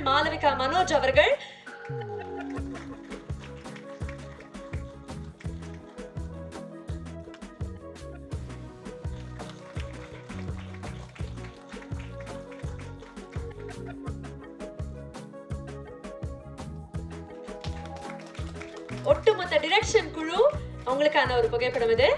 மாளவிகா மனோஜ் அவர்கள். ஒட்டுமொத்த டிரெக்ஷன் குழு அவங்களுக்கான ஒரு புகைப்படம் இது.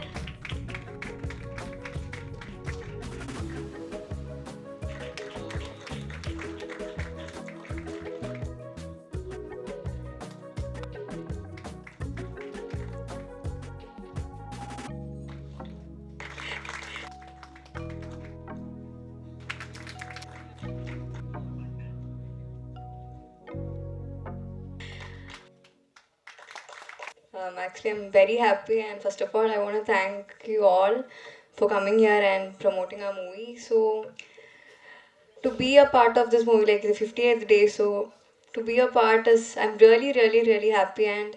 Actually, I'm very happy, and first of all, I want to thank you all for coming here and promoting our movie. So, to be a part of this movie, like the 50th day, so to be a part is, I'm really, really, really happy. And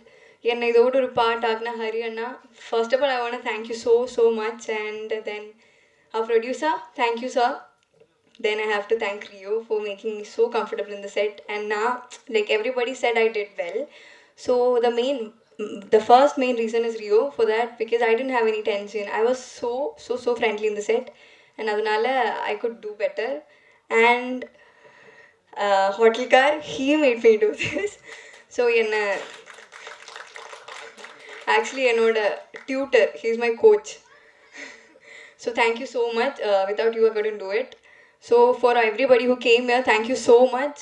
yenna idodu oru part agna Hari Anna. First of all, I want to thank you so much, and then our producer, thank you, sir. Then I have to thank Rio for making me so comfortable in the set, and now, like everybody said, I did well. So the first main reason is Rio for that, because I didn't have any tension. I was so friendly in the set, and adanala I could do better. And Hotelkar, he made me do this. So actually enoda tutor, he's my coach. So thank you so much. Without you, I couldn't do it. So for everybody who came here, thank you so much.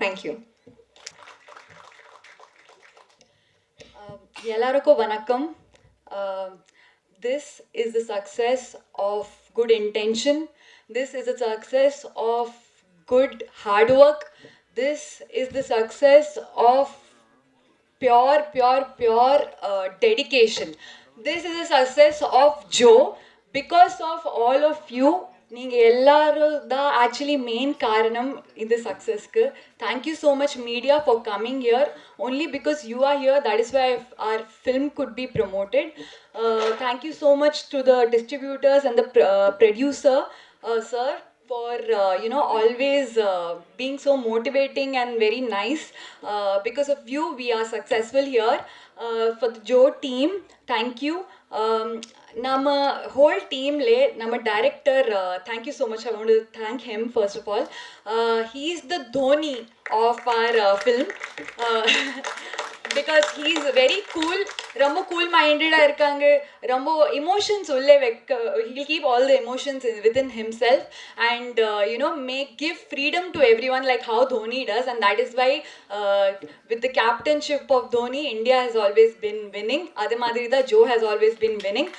Thank you. எல்லாருக்கும் வணக்கம். This is the success of good intention. This is the success of good hard work. This is the success of pure dedication. This is the success of Joe. Because of all of you, நீங்கள் எல்லாரும் தான் actually main காரணம் இந்த சக்ஸஸ்க்கு. Thank you so much media for coming here. only because you are here, that is why our film could be promoted. Thank you so much to the distributors and the producer, sir, for always being so motivating and very nice. Because of you, we are successful here. For the Joe team, thank you. நம்ம whole team நம்ம director, thank you so much. I want to thank him first of all. He is the Dhoni of our film. Because he is very cool, ரொம்ப cool minded இருக்காங்க, ரொம்ப emotions உள்ளே வைக்க, he'll keep all the emotions within himself, and give freedom to everyone like how Dhoni does. And that is why with the captainship of Dhoni, India has always been winning. அதே மாதிரி தான் Joe has always been winning.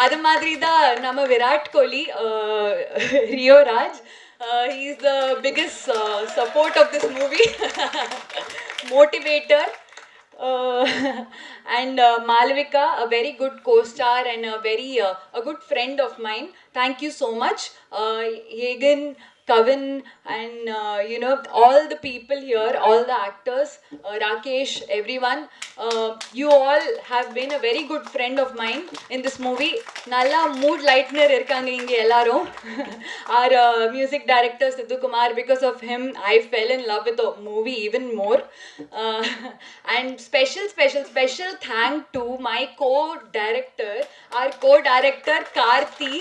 அதே மாதிரி தான் நம்ம Virat Kohli, Rio Raj, he is the biggest support of this movie. Motivator. And Malavika, a very good co-star and a good friend of mine. Thank you so much. Hagen, Kavin, and all the people here, all the actors, Rakesh, everyone, you all have been a very good friend of mine in this movie. Nalla mood lightener irukanga inge ellarum. Our music director Sidhu Kumar, because of him I fell in love with the movie even more. And special thank to my co-director, our co-director Karthi.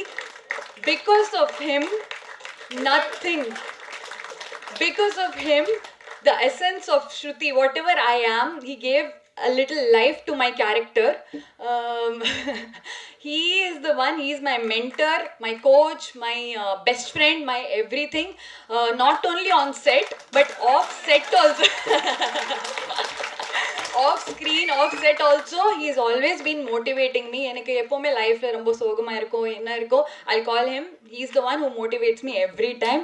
Because of him, nothing. Because of him, the essence of Shruti, whatever I am, he gave a little life to my character. He is the one, he is my mentor, my coach, my best friend, my everything. Not only on set, but off set also. Off screen, off set also, he has always been motivating me. எனக்கு எப்பவுமே லைஃப்ல ரொம்ப சோகமா இருக்கும், என்ன இருக்கும், I'll call him. He is the one who motivates me every time.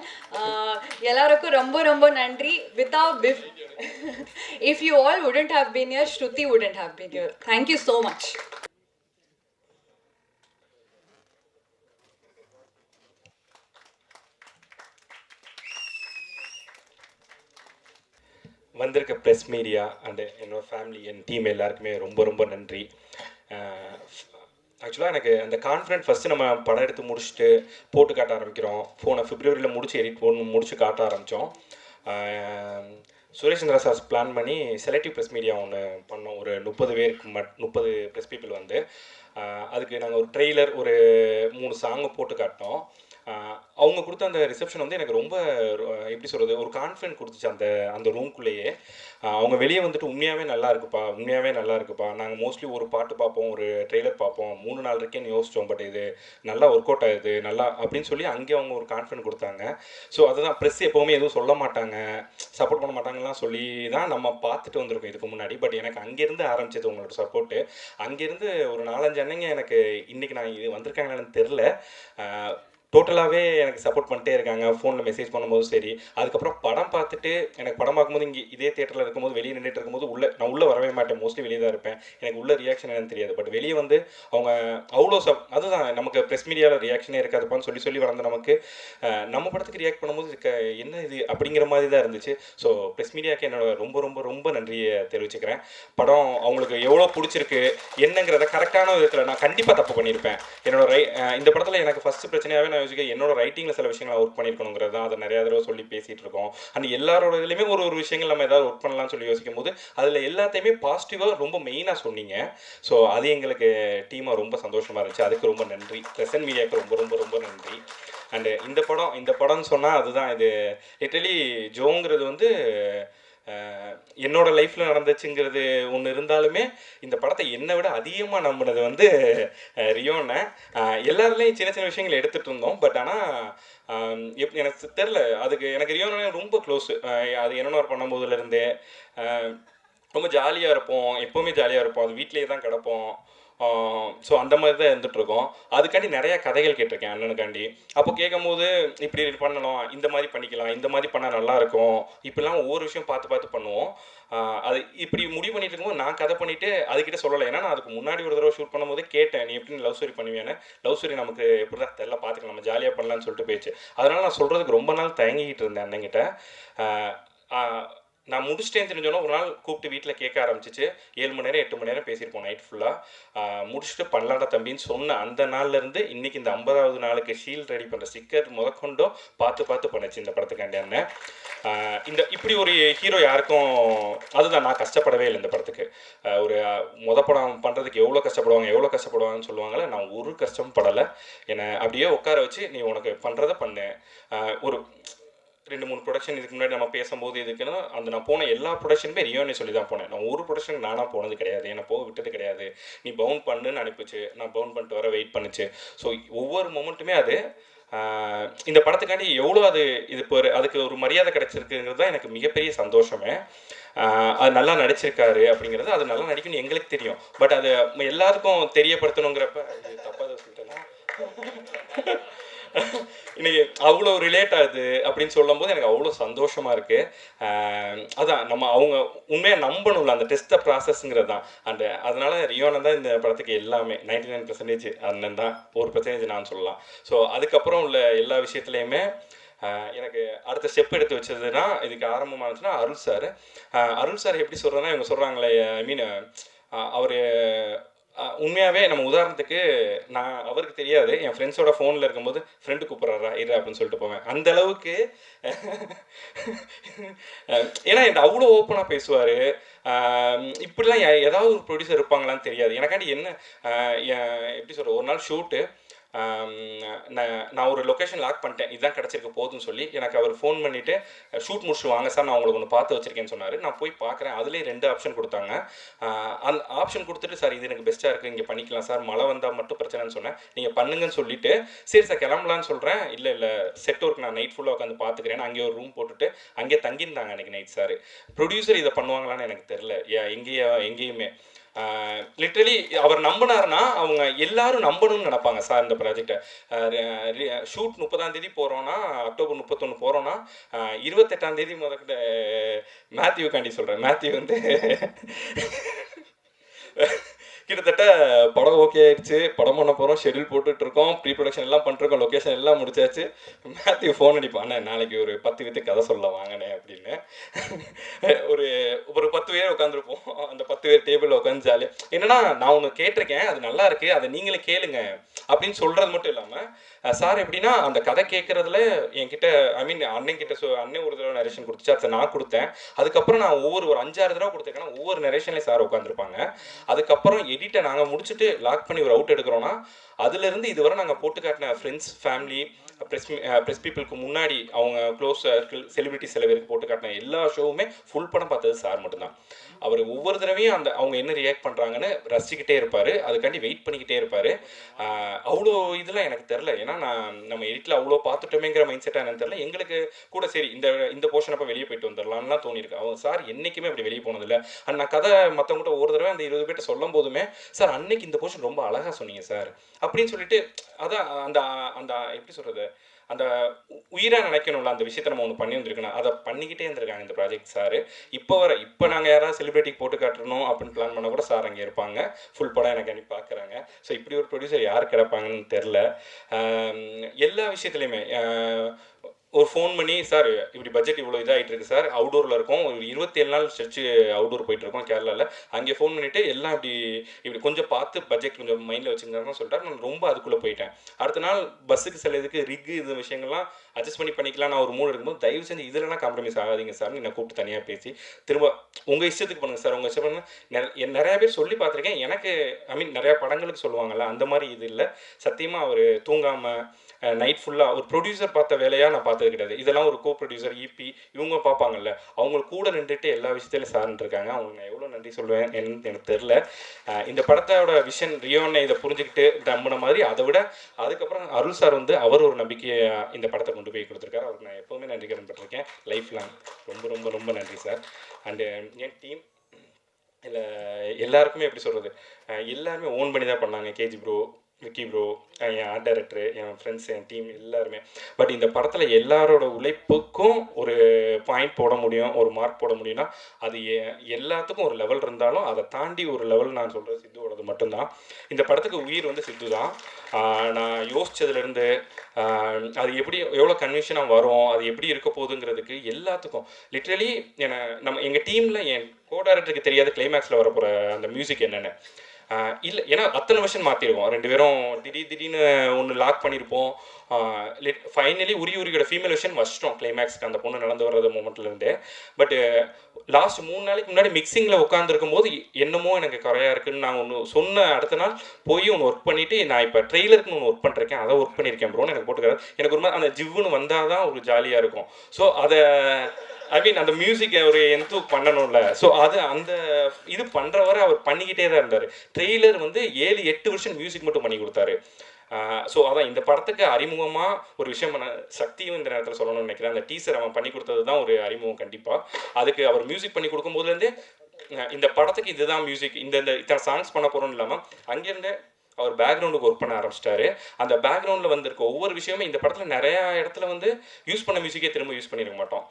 எல்லாருக்கும் ரொம்ப நன்றி. Without if you all wouldn't have been here, Shruti wouldn't have been here. Thank you so much. வந்திருக்க ப்ரெஸ் மீடியா அண்டு என்னோடய family, என் team எல்லாருக்குமே ரொம்ப நன்றி. ஆக்சுவலாக எனக்கு அந்த கான்ஃபிடென்ட் ஃபஸ்ட்டு நம்ம படம் எடுத்து முடிச்சுட்டு போட்டு காட்ட ஆரம்பிக்கிறோம். ஃபோனை Februaryயில் முடிச்சு எடிட் முடிச்சு காட்ட ஆரம்பித்தோம். சுரேஷ்சந்திரா சார் பிளான் பண்ணி செலக்டிவ் ப்ரெஸ் மீடியா ஒன்று பண்ணோம். ஒரு 30 பேருக்கு 30 ப்ரெஸ் பீப்புள் வந்து அதுக்கு நாங்கள் ஒரு ட்ரெய்லர் ஒரு 3 சாங்கு போட்டு காட்டினோம். அவங்க கொடுத்த அந்த ரிசப்ஷன் வந்து எனக்கு ரொம்ப எப்படி சொல்கிறது, ஒரு கான்ஃபிடென்ட் கொடுத்துச்சு அந்த ரூம்குள்ளேயே. அவங்க வெளியே வந்துட்டு உண்மையாகவே நல்லா இருக்குப்பா, நாங்கள் மோஸ்ட்லி ஒரு பாட்டு பார்ப்போம், ஒரு ட்ரெய்லர் பார்ப்போம், 3 நாள் இருக்கேன்னு யோசித்தோம், பட் இது நல்லா ஒர்க் அவுட் ஆகுது நல்லா அப்படின்னு சொல்லி அங்கே அவங்க ஒரு கான்ஃபிடென்ட் கொடுத்தாங்க. ஸோ அதுதான் ப்ரெஸ் எப்போவுமே எதுவும் சொல்ல மாட்டாங்க, சப்போர்ட் பண்ண மாட்டாங்கலாம் சொல்லி தான் நம்ம பார்த்துட்டு வந்திருக்கோம் இதுக்கு முன்னாடி. பட் எனக்கு அங்கேருந்து ஆரம்பிச்சது உங்களோட சப்போர்ட்டு. அங்கேருந்து ஒரு 4-5 அண்ணங்க எனக்கு இன்றைக்கி நான் இது வந்திருக்காங்கன்னு தெரில, டோட்டலாகவே எனக்கு சப்போர்ட் பண்ணிட்டே இருக்காங்க. ஃபோனில் மெசேஜ் பண்ணும்போதும் சரி, அதுக்கப்புறம் படம் பார்த்துட்டு எனக்கு படம் பார்க்கும்போது இங்கே இதே தேட்டரில் இருக்கும்போது வெளியே நின்றுட்டு இருக்கும்போது நான் உள்ளே வரவே மாட்டேன், மோஸ்ட்லி வெளியே தான் இருப்பேன். எனக்கு உள்ள ரியாக்ஷன் என்னன்னு தெரியாது. பட் வெளியே வந்து அவங்க அவ்வளோ அதுதான் நமக்கு ப்ரெஸ் மீடியாவில் ரியாக்ஷனே இருக்காதுப்பான்னு சொல்லி வளர்ந்து நமக்கு நம்ம படத்துக்கு ரியாக்ட் பண்ணும்போது என்ன இது அப்படிங்கிற மாதிரி தான் இருந்துச்சு. ஸோ ப்ரெஸ் மீடியாவுக்கு என்னோட ரொம்ப ரொம்ப ரொம்ப நன்றியை தெரிவிச்சுக்கிறேன். படம் அவங்களுக்கு எவ்வளோ பிடிச்சிருக்கு என்னங்கிறத கரெக்டான விதத்தில் நான் கண்டிப்பாக தப்பு பண்ணியிருப்பேன். என்னோட இந்த படத்தில் எனக்கு ஃபஸ்ட்டு பிரச்சனையாகவே நான் என்னோட ரைட்டிங்கில் சில விஷயங்கள் ஒர்க் பண்ணியிருக்கணுங்கிறது தான். அதை நிறையா தடவை சொல்லி பேசிகிட்டு இருக்கோம். அண்ட் எல்லாரோட இதுலேயுமே ஒரு விஷயங்கள் நம்ம ஏதாவது ஒர்க் பண்ணலாம்னு சொல்லி யோசிக்கும் போது அதில் எல்லாத்தையுமே பாசிட்டிவாக ரொம்ப மெயினாக சொன்னீங்க. ஸோ அது எங்களுக்கு டீமாக ரொம்ப சந்தோஷமாக இருந்துச்சு. அதுக்கு ரொம்ப நன்றி. பிரசன்ட் மீடியாவுக்கு ரொம்ப ரொம்ப ரொம்ப நன்றி. அண்டு இந்த படம்னு சொன்னால் அதுதான், இது லிட்டரலி ஜோங்கிறது வந்து என்னோட லைஃப்பில் நடந்துச்சுங்கிறது ஒன்று இருந்தாலுமே இந்த படத்தை என்னை விட அதிகமாக நம்பினது வந்து ரியோனை. எல்லாருலேயும் சின்ன சின்ன விஷயங்கள் எடுத்துகிட்டு இருந்தோம். பட் ஆனால் எனக்கு தெரில, அதுக்கு எனக்கு ரியோனே ரொம்ப க்ளோஸு. அது என்னென்ன பண்ணும்போதுலேருந்தே ரொம்ப ஜாலியாக இருப்போம், எப்போவுமே ஜாலியாக இருப்போம். அது வீட்லேயே தான் கிடப்போம். ஸோ அந்த மாதிரி தான் இருந்துகிட்ருக்கோம். அதுக்காண்டி நிறையா கதைகள் கேட்டிருக்கேன் அண்ணனுக்காண்டி. அப்போ கேட்கும்போது இப்படி பண்ணலாம், இந்த மாதிரி பண்ணிக்கலாம், இந்த மாதிரி பண்ணால் நல்லாயிருக்கும், இப்படிலாம் ஒவ்வொரு விஷயம் பார்த்து பண்ணுவோம். அது இப்படி முடிவு பண்ணிட்டு இருக்கும்போது நான் கதை பண்ணிவிட்டு அதுக்கிட்ட சொல்லலை. ஏன்னா நான் அதுக்கு முன்னாடி ஒரு தடவை ஷூட் பண்ணும்போது கேட்டேன், நீ எப்படி லவ் ஸ்டோரி பண்ணுவேன்னு. லவ் ஸ்டோரி நமக்கு எப்படி தான் தெரியல, பார்த்துக்கலாம், நம்ம ஜாலியாக பண்ணலான்னு சொல்லிட்டு போயிடுச்சு. அதனால் நான் சொல்கிறதுக்கு ரொம்ப நாள் தயங்கிக்கிட்டு இருந்தேன் அண்ணங்கிட்ட. நான் முடிச்சிட்டேன்னு தெரிஞ்சோன்னா ஒரு நாள் கூப்பிட்டு வீட்டில் கேட்க ஆரம்பிச்சிச்சு. 7 மணி நேரம் 8 மணி நேரம் பேசியிருப்போம் நைட் ஃபுல்லாக. முடிச்சுட்டு பண்ணலாடா தம்பின்னு சொன்ன அந்த நாள்லேருந்து இன்றைக்கி இந்த 50வது நாளுக்கு ஷீல்ட் ரெடி பண்ணுற ஸ்டிக்கர் முதற்கொண்டும் பார்த்து பண்ணுச்சு இந்த படத்துக்காண்டி அண்ணன். இப்படி ஒரு ஹீரோ யாருக்கும், அதுதான் நான் கஷ்டப்படவே இல்லை இந்த படத்துக்கு. ஒரு படம் பண்ணுறதுக்கு எவ்வளோ கஷ்டப்படுவாங்கன்னு சொல்லுவாங்கள்ல, நான் ஒரு கஷ்டமும் படலை. என்னை அப்படியே உட்கார வச்சு நீ உனக்கு பண்ணுறதை பண்ணு. ஒரு 2-3 ப்ரொடக்ஷன் இதுக்கு முன்னாடி நம்ம பேசும்போது இதுக்குன்னா நான் போன எல்லா ப்ரொடக்ஷனுமே ரியோனே சொல்லி தான் போனேன். நான் ஒரு ப்ரொடக்ஷனுக்கு நானாக போனது கிடையாது, என்னை போக விட்டது கிடையாது. நீ பவுன் பண்ணுன்னு அனுப்பிச்சு, நான் பவுன் பண்ணிட்டு வர வெயிட் பண்ணிச்சு. ஸோ ஒவ்வொரு மொமெண்ட்டுமே அது இந்த படத்துக்காண்டி எவ்வளோ இது இப்போ அதுக்கு ஒரு மரியாதை கிடைச்சிருக்குங்கிறது தான் எனக்கு மிகப்பெரிய சந்தோஷமே. அது நல்லா நடிச்சிருக்காரு அப்படிங்கிறது, அது நல்லா நடிக்கணும்னு எங்களுக்கு தெரியும். பட் அது எல்லாருக்கும் தெரியப்படுத்தணுங்கிறப்ப தப்பாக சொல்லிட்டேன்னா இன்னைக்கு அவ்வளோ ரிலேட் ஆகுது அப்படின்னு சொல்லும் போது எனக்கு அவ்வளோ சந்தோஷமாக இருக்குது. அதான் நம்ம அவங்க உண்மையாக நம்பணும்ல, அந்த டெஸ்ட் ப்ராசஸ்ங்கிறது தான். அதனால ரியோனை தான் இந்த படத்துக்கு எல்லாமே 99% அண்ணன் தான், 1% நான் சொல்லலாம். ஸோ அதுக்கப்புறம் உள்ள எல்லா விஷயத்துலையுமே எனக்கு அடுத்த ஸ்டெப் எடுத்து வச்சதுன்னா, இதுக்கு ஆரம்பமானுச்சுன்னா அருள் சார் எப்படி சொல்கிறதுனா, இவங்க சொல்கிறாங்களே, ஐ மீன் அவர் உண்மையாகவே நம்ம உதாரணத்துக்கு அவருக்கு தெரியாது, என் ஃப்ரெண்ட்ஸோட ஃபோனில் இருக்கும்போது ஃப்ரெண்டு கூப்பிட்றாரா இரு அப்படின்னு சொல்லிட்டு போவேன். அந்த அளவுக்கு ஏன்னா என்கிட்ட அவ்வளோ ஓப்பனாக பேசுவார். இப்படிலாம் ஏதாவது ஒரு ப்ரொடியூசர் இருப்பாங்களான்னு தெரியாது எனக்காண்டி. என்ன எப்படி சொல்கிற, ஒரு நாள் ஷூட்டு, நான் ஒரு லொக்கேஷன் லாக் பண்ணிட்டேன், இதுதான் கிடச்சிருக்கு போதுன்னு சொல்லி. எனக்கு அவர் ஃபோன் பண்ணிவிட்டு ஷூட் முடிச்சு வாங்க சார், நான் உங்களுக்கு ஒன்று பார்த்து வச்சுருக்கேன்னு சொன்னார். நான் போய் பார்க்குறேன், அதுலேயே 2 ஆப்ஷன் கொடுத்தாங்க. அந்த ஆப்ஷன் கொடுத்துட்டு, சார் இது எனக்கு பெஸ்ட்டாக இருக்குது, இங்கே பண்ணிக்கலாம் சார், மழை வந்தால் மட்டும் பிரச்சனைன்னு சொன்னேன். நீங்கள் பண்ணுங்கன்னு சொல்லிவிட்டு, சரி சார் கிளம்பலான்னு சொல்கிறேன். இல்லை செட் ஒர்க் நான் நைட் ஃபுல்லாக உட்காந்து பார்த்துக்கிறேன். அங்கேயே ஒரு ரூம் போட்டுட்டு அங்கேயே தங்கியிருந்தாங்க அன்றைக்கி நைட் சார். ப்ரொடியூசர் இதை பண்ணுவாங்களான்னு எனக்கு தெரில, எங்கேயுமே. லிட்ரலி அவர் நம்பினார்னா அவங்க எல்லாரும் நம்பணும்னு நினைப்பாங்க சார் இந்த ப்ராஜெக்டை. ஷூட் 30ஆம் தேதி போகிறோன்னா, அக்டோபர் 31 போகிறோன்னா, 28ஆம் தேதி முதல்ல மேத்யூக்காண்டி சொல்கிறேன். மேத்யூ வந்து கிட்டத்தட்ட படம் ஓகே ஆயிடுச்சு, படம் பண்ண போகிறோம், ஷெட்யூல் போட்டுட்ருக்கோம், ப்ரீ ப்ரொடக்ஷன் எல்லாம் பண்ணிருக்கோம், லொக்கேஷன் எல்லாம் முடிச்சாச்சு. மேத்யூ ஃபோன் அடிப்பான், அண்ணே நாளைக்கு ஒரு 10 வித்து கதை சொல்ல வாங்கினேன் அப்படின்னு. ஒரு ஒரு 10 பேர் உட்காந்துருப்போம், அந்த 10 பேர் டேபிளில் உட்காந்து ஜாலியாக என்னன்னா நான் ஒன்று கேட்டிருக்கேன், அது நல்லா இருக்கு, அதை நீங்களே கேளுங்க அப்படின்னு சொல்கிறது மட்டும் இல்லாமல் சார் எப்படின்னா அந்த கதை கேட்குறதுல என்கிட்ட ஐ மீன் அண்ணன் கிட்ட அண்ணன் ஒரு தடவை நரேஷன் கொடுத்துச்சு, அதை நான் கொடுத்தேன். அதுக்கப்புறம் நான் ஒரு 5-6 தடவை கொடுத்துருக்கேன்னா ஒவ்வொரு நரேஷன்லேயும் சார் உட்காந்துருப்பாங்க. அதுக்கப்புறம் எடிட்டை நாங்கள் முடிச்சுட்டு லாக் பண்ணி ஒரு அவுட் எடுக்கிறோன்னா அதுலேருந்து இதுவரை நாங்கள் போட்டு காட்டின ஃப்ரெண்ட்ஸ், ஃபேமிலி, ப்ரெஸ் பீப்புளுக்கு முன்னாடி அவங்க க்ளோஸ் சர்க்கிள், செலிபிரிட்டி சில பேருக்கு போட்டு காட்டின எல்லா ஷோவுமே ஃபுல் படம் பார்த்தது சார் மட்டும்தான். அவர் ஒவ்வொரு தடவையும் அந்த அவங்க என்ன ரியாக்ட் பண்ணுறாங்கன்னு ரசிச்சுக்கிட்டே இருப்பார், அதுக்காண்டி வெயிட் பண்ணிக்கிட்டே இருப்பார். அவ்வளோ இதெல்லாம் எனக்கு தெரில, ஏன்னா நம்ம எடிட்டில் அவ்வளோ பார்த்துட்டோமேங்கிற மைண்ட் செட்டாக என்னன்னு தெரில. எங்களுக்கு கூட சரி இந்த போர்ஷன் அப்போ வெளியே போயிட்டு வந்துடலாம்லாம் தோணியிருக்கு. அவங்க சார் என்றைக்குமே அப்படி வெளியே போனதில்லை. அண்ட் நான் கதை மற்றவங்ககிட்ட ஒரு தடவை அந்த 20 பேர்ட்ட சொல்லும் போதுமே சார் அன்னைக்கு இந்த போர்ஷன் ரொம்ப அழகாக சொன்னீங்க சார் அப்படின்னு சொல்லிட்டு, அதான் அந்த அந்த எப்படி சொல்கிறது, அந்த உயிராக நினைக்கணும்ல அந்த விஷயத்தை நம்ம ஒன்று பண்ணி வந்திருக்கணும், அதை பண்ணிக்கிட்டே இருந்திருக்காங்க இந்த ப்ராஜெக்ட் சார். இப்போ நாங்கள் யாராவது செலிபிரிட்டிக்கு போட்டு காட்டணும் அப்படின்னு பிளான் பண்ண கூட சார் அங்கே இருப்பாங்க, ஃபுல் படம் எனக்கு அனுப்பி பார்க்குறாங்க. ஸோ இப்படி ஒரு ப்ரொடியூசர் யார் கிடப்பாங்கன்னு தெரில. எல்லா விஷயத்துலையுமே ஒரு ஃபோன் பண்ணி சார் இப்படி பட்ஜெட் இவ்வளோ இதாகிட்டு இருக்கு சார், அவுடோரில் இருக்கும், ஒரு 27 நாள் ஸ்ட்ரெச்சு அவுடோர் போயிட்டுருக்கோம் கேரளாவில், அங்கே ஃபோன் பண்ணிவிட்டு எல்லாம் இப்படி கொஞ்சம் பார்த்து பட்ஜெட் கொஞ்சம் மைண்டில் வச்சுருந்தாங்கன்னு சொல்லிட்டாரு. நான் ரொம்ப அதுக்குள்ளே போயிட்டேன். அடுத்த நாள் பஸ்ஸுக்கு சில இதுக்கு ரிக்கு இது விஷயங்கள்லாம் அட்ஜஸ்ட் பண்ணிக்கலாம் நான் ஒரு மூடு இருக்கும்போது தயவு செஞ்சு இதெல்லாம் காம்ப்ரமைஸ் ஆகாதீங்க சார், என்னை கூப்பிட்டு தனியாக பேசி திரும்ப உங்கள் இஷ்டத்துக்கு பண்ணுங்கள் சார், உங்கள் இஷ்டம் பண்ணுங்கள். நிறையா பேர் சொல்லி பார்த்துருக்கேன், எனக்கு ஐ மீன் நிறையா படங்களுக்கு சொல்லுவாங்கள்ல அந்த மாதிரி இது இல்லை. சத்தியமாக அவர் தூங்காமல் நைட் ஃபுல்லாக ஒரு ப்ரொடியூசர் பார்த்த வேலையாக நான் பார்த்தது கிடையாது. இதெல்லாம் ஒரு கோ ப்ரொடியூசர் இபி இவங்க பார்ப்பாங்கல்ல, அவங்க கூட நின்றுட்டு எல்லா விஷயத்திலும் சார்ன்னு இருக்காங்க. அவங்களுக்கு நான் எவ்வளோ நன்றி சொல்லுவேன் என்னன்னு எனக்கு தெரில. இந்த படத்தோட விஷன் ரியோனை இதை புரிஞ்சுக்கிட்டு நம்பின மாதிரி அதை விட அதுக்கப்புறம் அருள் சார் வந்து அவர் ஒரு நம்பிக்கையை இந்த படத்தை கொண்டு போய் கொடுத்துருக்காரு. அவருக்கு நான் எப்போவுமே நன்றி கடன் பட்டிருக்கேன் லைஃப் லாங். ரொம்ப ரொம்ப ரொம்ப நன்றி சார். அண்டு என் டீம் இல்லை எல்லாருக்குமே எப்படி சொல்கிறது, எல்லாருமே ஓன் பண்ணி தான் பண்ணாங்க. கேஜி ப்ரோ, விக்கி ப்ரோ, என் ஆர்ட் டைரக்டரு, என் ஃப்ரெண்ட்ஸ், என் டீம் எல்லாருமே. பட் இந்த படத்தில் எல்லாரோட உழைப்புக்கும் ஒரு பாயிண்ட் போட முடியும், ஒரு மார்க் போட முடியும்னா அது எல்லாத்துக்கும் ஒரு லெவல் இருந்தாலும் அதை தாண்டி ஒரு லெவல் நான் சொல்கிறது சித்துவோடது மட்டும்தான். இந்த படத்துக்கு உயிர் வந்து சித்து தான். நான் யோசித்ததுலேருந்து அது எப்படி எவ்வளோ கன்விஷனாக வரும், அது எப்படி இருக்க போகுதுங்கிறதுக்கு எல்லாத்துக்கும் லிட்ரலி எங்கள் டீமில் என் கோ டைரக்டருக்கு தெரியாத கிளைமேக்ஸில் வரப்போகிற அந்த மியூசிக் என்னென்னு இல்லை, ஏன்னா அத்தனை வருஷன் மாற்றிருக்கோம். 2 பேரும் திடீர்னு ஒன்று லாக் பண்ணியிருப்போம். ஃபைனலி உரியோட ஃபீமேல் விஷன் வச்சிட்டோம் கிளைமேக்ஸ்க்கு, அந்த பொண்ணு நடந்து வர்றது மூமெண்ட்லேருந்தே. பட் லாஸ்ட் 3 நாளைக்கு முன்னாடி மிக்சிங்கில் உட்காந்துருக்கும் போது என்னமோ எனக்கு குறையாக இருக்குதுன்னு நான் ஒன்று சொன்ன அடுத்த நாள் போய் ஒன்று ஒர்க் பண்ணிவிட்டு நான் இப்போ ட்ரெய்லருக்கு ஒன்று ஒர்க் பண்ணிருக்கேன், அதை ஒர்க் பண்ணியிருக்கேன் ப்ரோன்னு எனக்கு போட்டுக்கிறாரு. எனக்கு ஒரு மாதிரி அந்த ஜிவ்வுன்னு வந்தால் தான் ஒரு ஜாலியாக இருக்கும். ஸோ அதை ஐ மீன் அந்த மியூசிக்கை ஒரு எந்த பண்ணணும்ல, ஸோ அது அந்த இது பண்ணுறவரை அவர் பண்ணிக்கிட்டே தான் இருந்தார். ட்ரெய்லர் வந்து 7-8 வருஷம் மியூசிக் மட்டும் பண்ணி கொடுத்தாரு. ஸோ அதான் இந்த படத்துக்கு அறிமுகமாக ஒரு விஷயம் சக்தியும் இந்த நேரத்தில் சொல்லணும்னு நினைக்கிறேன். அந்த டீசர் அவன் பண்ணி கொடுத்தது தான் ஒரு அறிமுகம் கண்டிப்பாக. அதுக்கு அவர் மியூசிக் பண்ணி கொடுக்கும்போதுலேருந்தே இந்த படத்துக்கு இதுதான் மியூசிக், இத்தனை சாங்ஸ் பண்ண போகிறோன்னு இல்லாமல் அங்கேருந்து அவர் பேக்ரவுண்டுக்கு ஒர்க் பண்ண ஆரம்பிச்சிட்டாரு. அந்த பேக்ரவுண்டில் வந்திருக்க ஒவ்வொரு விஷயமே இந்த படத்தில் நிறையா இடத்துல வந்து யூஸ் பண்ண மியூசிக்கே திரும்ப யூஸ் பண்ணியிருக்க மாட்டோம்.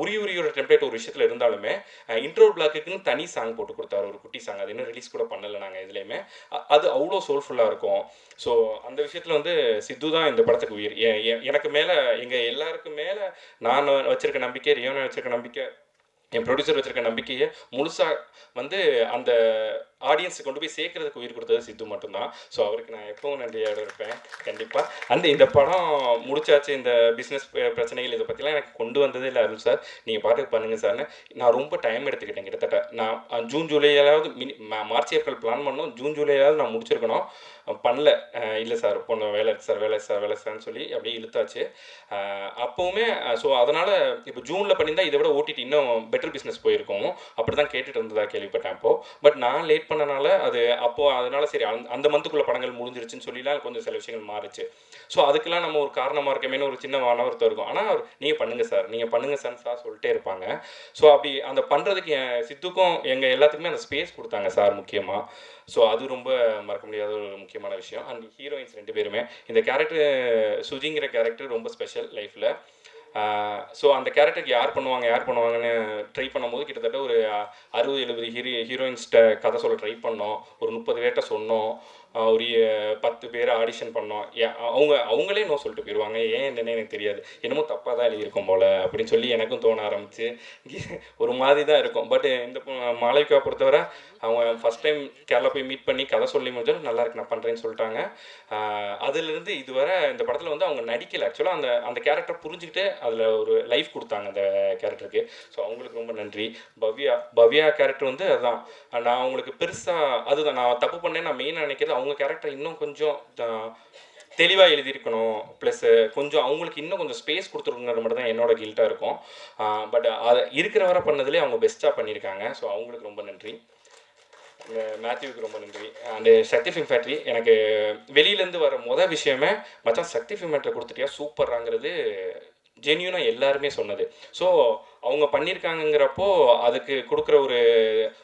உரியோட டெம்ப்ளேட் ஒரு விஷயத்தில் இருந்தாலுமே இன்ட்ரோ பிளாக்குக்குன்னு தனி சாங் போட்டு கொடுத்தாரு, ஒரு குட்டி சாங். அது இன்னும் ரிலீஸ் கூட பண்ணலை நாங்கள் இதுலேயுமே. அது அவ்வளோ சோல்ஃபுல்லாக இருக்கும். ஸோ அந்த விஷயத்தில் வந்து சித்து தான் இந்த படத்துக்கு உயிர். எனக்கு மேலே எங்கள் எல்லாருக்கும் மேலே நான் வச்சுருக்க நம்பிக்கை, ரியோனை வச்சுருக்க நம்பிக்கை, என் ப்ரொடியூசர் வச்சுருக்க நம்பிக்கையை முழுசாக வந்து அந்த ஆடியன்ஸுக்கு கொண்டு போய் சேர்க்கறதுக்கு உயிர் கொடுத்தது சித்து மட்டும்தான். ஸோ அவருக்கு நான் எப்பவும் நன்றியாக இருப்பேன் கண்டிப்பாக. இந்த படம் முடிச்சாச்சு, இந்த பிஸ்னஸ் பிரச்சனைகள் இதை பற்றிலாம் எனக்கு கொண்டு வந்ததே இல்லை அருள் சார், நீங்கள் பாட்டுக்கு பண்ணுங்கள் சார்னு. நான் ரொம்ப டைம் எடுத்துக்கிட்டேன். கிட்டத்தட்ட நான் ஜூன் ஜூலையாவது மார்ச் ஏப்ரல் பிளான் பண்ணோம், ஜூன் ஜூலையாவது நான் முடிச்சிருக்கணும், பண்ணல. இல்லை சார் பொண்ணு வேலை இருக்குது சார்னு சொல்லி அப்படியே இழுத்தாச்சு அப்போவுமே. ஸோ அதனால் இப்போ ஜூனில் பண்ணியிருந்தால் இதை விட ஓடிடி இன்னும் பெட்டர் பிஸ்னஸ் போயிருக்கோம், அப்படி தான் கேட்டுட்டு இருந்ததாக கேள்விப்பட்டேன் அப்போது. பட் நான் லேட் பண்ணனால அது அப்போது அதனால சரி அந்த மந்த்துக்குள்ள படங்கள் முடிஞ்சிருச்சுன்னு சொல்லிலாம் கொஞ்சம் சில விஷயங்கள் மாறிச்சு. ஸோ அதுக்கெல்லாம் நம்ம ஒரு காரணமாக இருக்கமேனு ஒரு சின்ன வானவரத்தை இருக்கும். ஆனால் நீங்கள் பண்ணுங்கள் சார் சார் சொல்லிட்டே இருப்பாங்க. ஸோ அப்படி அந்த பண்ணுறதுக்கு சித்துக்கும் எங்கள் எல்லாத்துக்குமே அந்த ஸ்பேஸ் கொடுத்தாங்க சார் முக்கியமாக. ஸோ அது ரொம்ப மறக்க முடியாத ஒரு முக்கியமான விஷயம். அண்ட் ஹீரோயின்ஸ் 2 பேருமே, இந்த கேரக்டர் சுஜிங்கிற கேரக்டர் ரொம்ப ஸ்பெஷல் லைஃப்பில். ஸோ அந்த கேரக்டருக்கு யார் பண்ணுவாங்கன்னு ட்ரை பண்ணும்போது கிட்டத்தட்ட ஒரு 60-70 ஹீரோயின்ஸ்கிட்ட கதை சொல்ல ட்ரை பண்ணோம். ஒரு 30 பேர்கிட்ட சொன்னோம். ஒரு 10 பேர் ஆடிஷன் பண்ணோம். அவங்களே நோ சொல்லிட்டு போயிடுவாங்க. ஏன் என்னன்னு எனக்கு தெரியாது. என்னமோ தப்பாக தான் எழுதியிருக்கோம் போல் அப்படின்னு சொல்லி எனக்கும் தோண ஆரம்பிச்சு ஒரு மாதிரி தான் இருக்கும். பட் இந்த மாளவிகா பொறுத்தவரை அவங்க ஃபஸ்ட் டைம் கேரளா போய் மீட் பண்ணி கதை சொல்லி முடிஞ்சாலும் நல்லா இருக்கு நான் பண்ணுறேன்னு சொல்லிட்டாங்க. அதுலேருந்து இதுவரை இந்த படத்தில் வந்து அவங்க நடிக்கலை. ஆக்சுவலாக அந்த கேரக்டர் புரிஞ்சுக்கிட்டு அதில் ஒரு லைஃப் கொடுத்தாங்க அந்த கேரக்டருக்கு. ஸோ அவங்களுக்கு ரொம்ப நன்றி. பவ்யா கேரக்டர் வந்து அதுதான் நான் அவங்களுக்கு பெருசாக அதுதான் நான் தப்பு பண்ணேன் நான் மெயினாக நினைக்கிறது. அவங்க கேரக்டர் இன்னும் கொஞ்சம் தெளிவாக எழுதியிருக்கணும். ப்ளஸ் கொஞ்சம் அவங்களுக்கு இன்னும் கொஞ்சம் ஸ்பேஸ் கொடுத்துருக்குங்கிறது மட்டும் தான் என்னோட கில்ட்டாக இருக்கும். பட் அதை இருக்கிற வரை பண்ணதுலேயே அவங்க பெஸ்ட்டாக பண்ணியிருக்காங்க. ஸோ அவங்களுக்கு ரொம்ப நன்றி. மேத்யூவுக்கு ரொம்ப நன்றி. அண்டு சக்தி ஃபிலிம் ஃபேக்ட்ரி எனக்கு வெளியிலேருந்து வர விஷயமே மச்சான் சக்தி ஃபிலிம் ஃபேக்ட்ரி கொடுத்துட்டியா சூப்பராங்கிறது ஜென்யூனாக எல்லாருமே சொன்னது. ஸோ அவங்க பண்ணியிருக்காங்கங்கிறப்போ அதுக்கு கொடுக்குற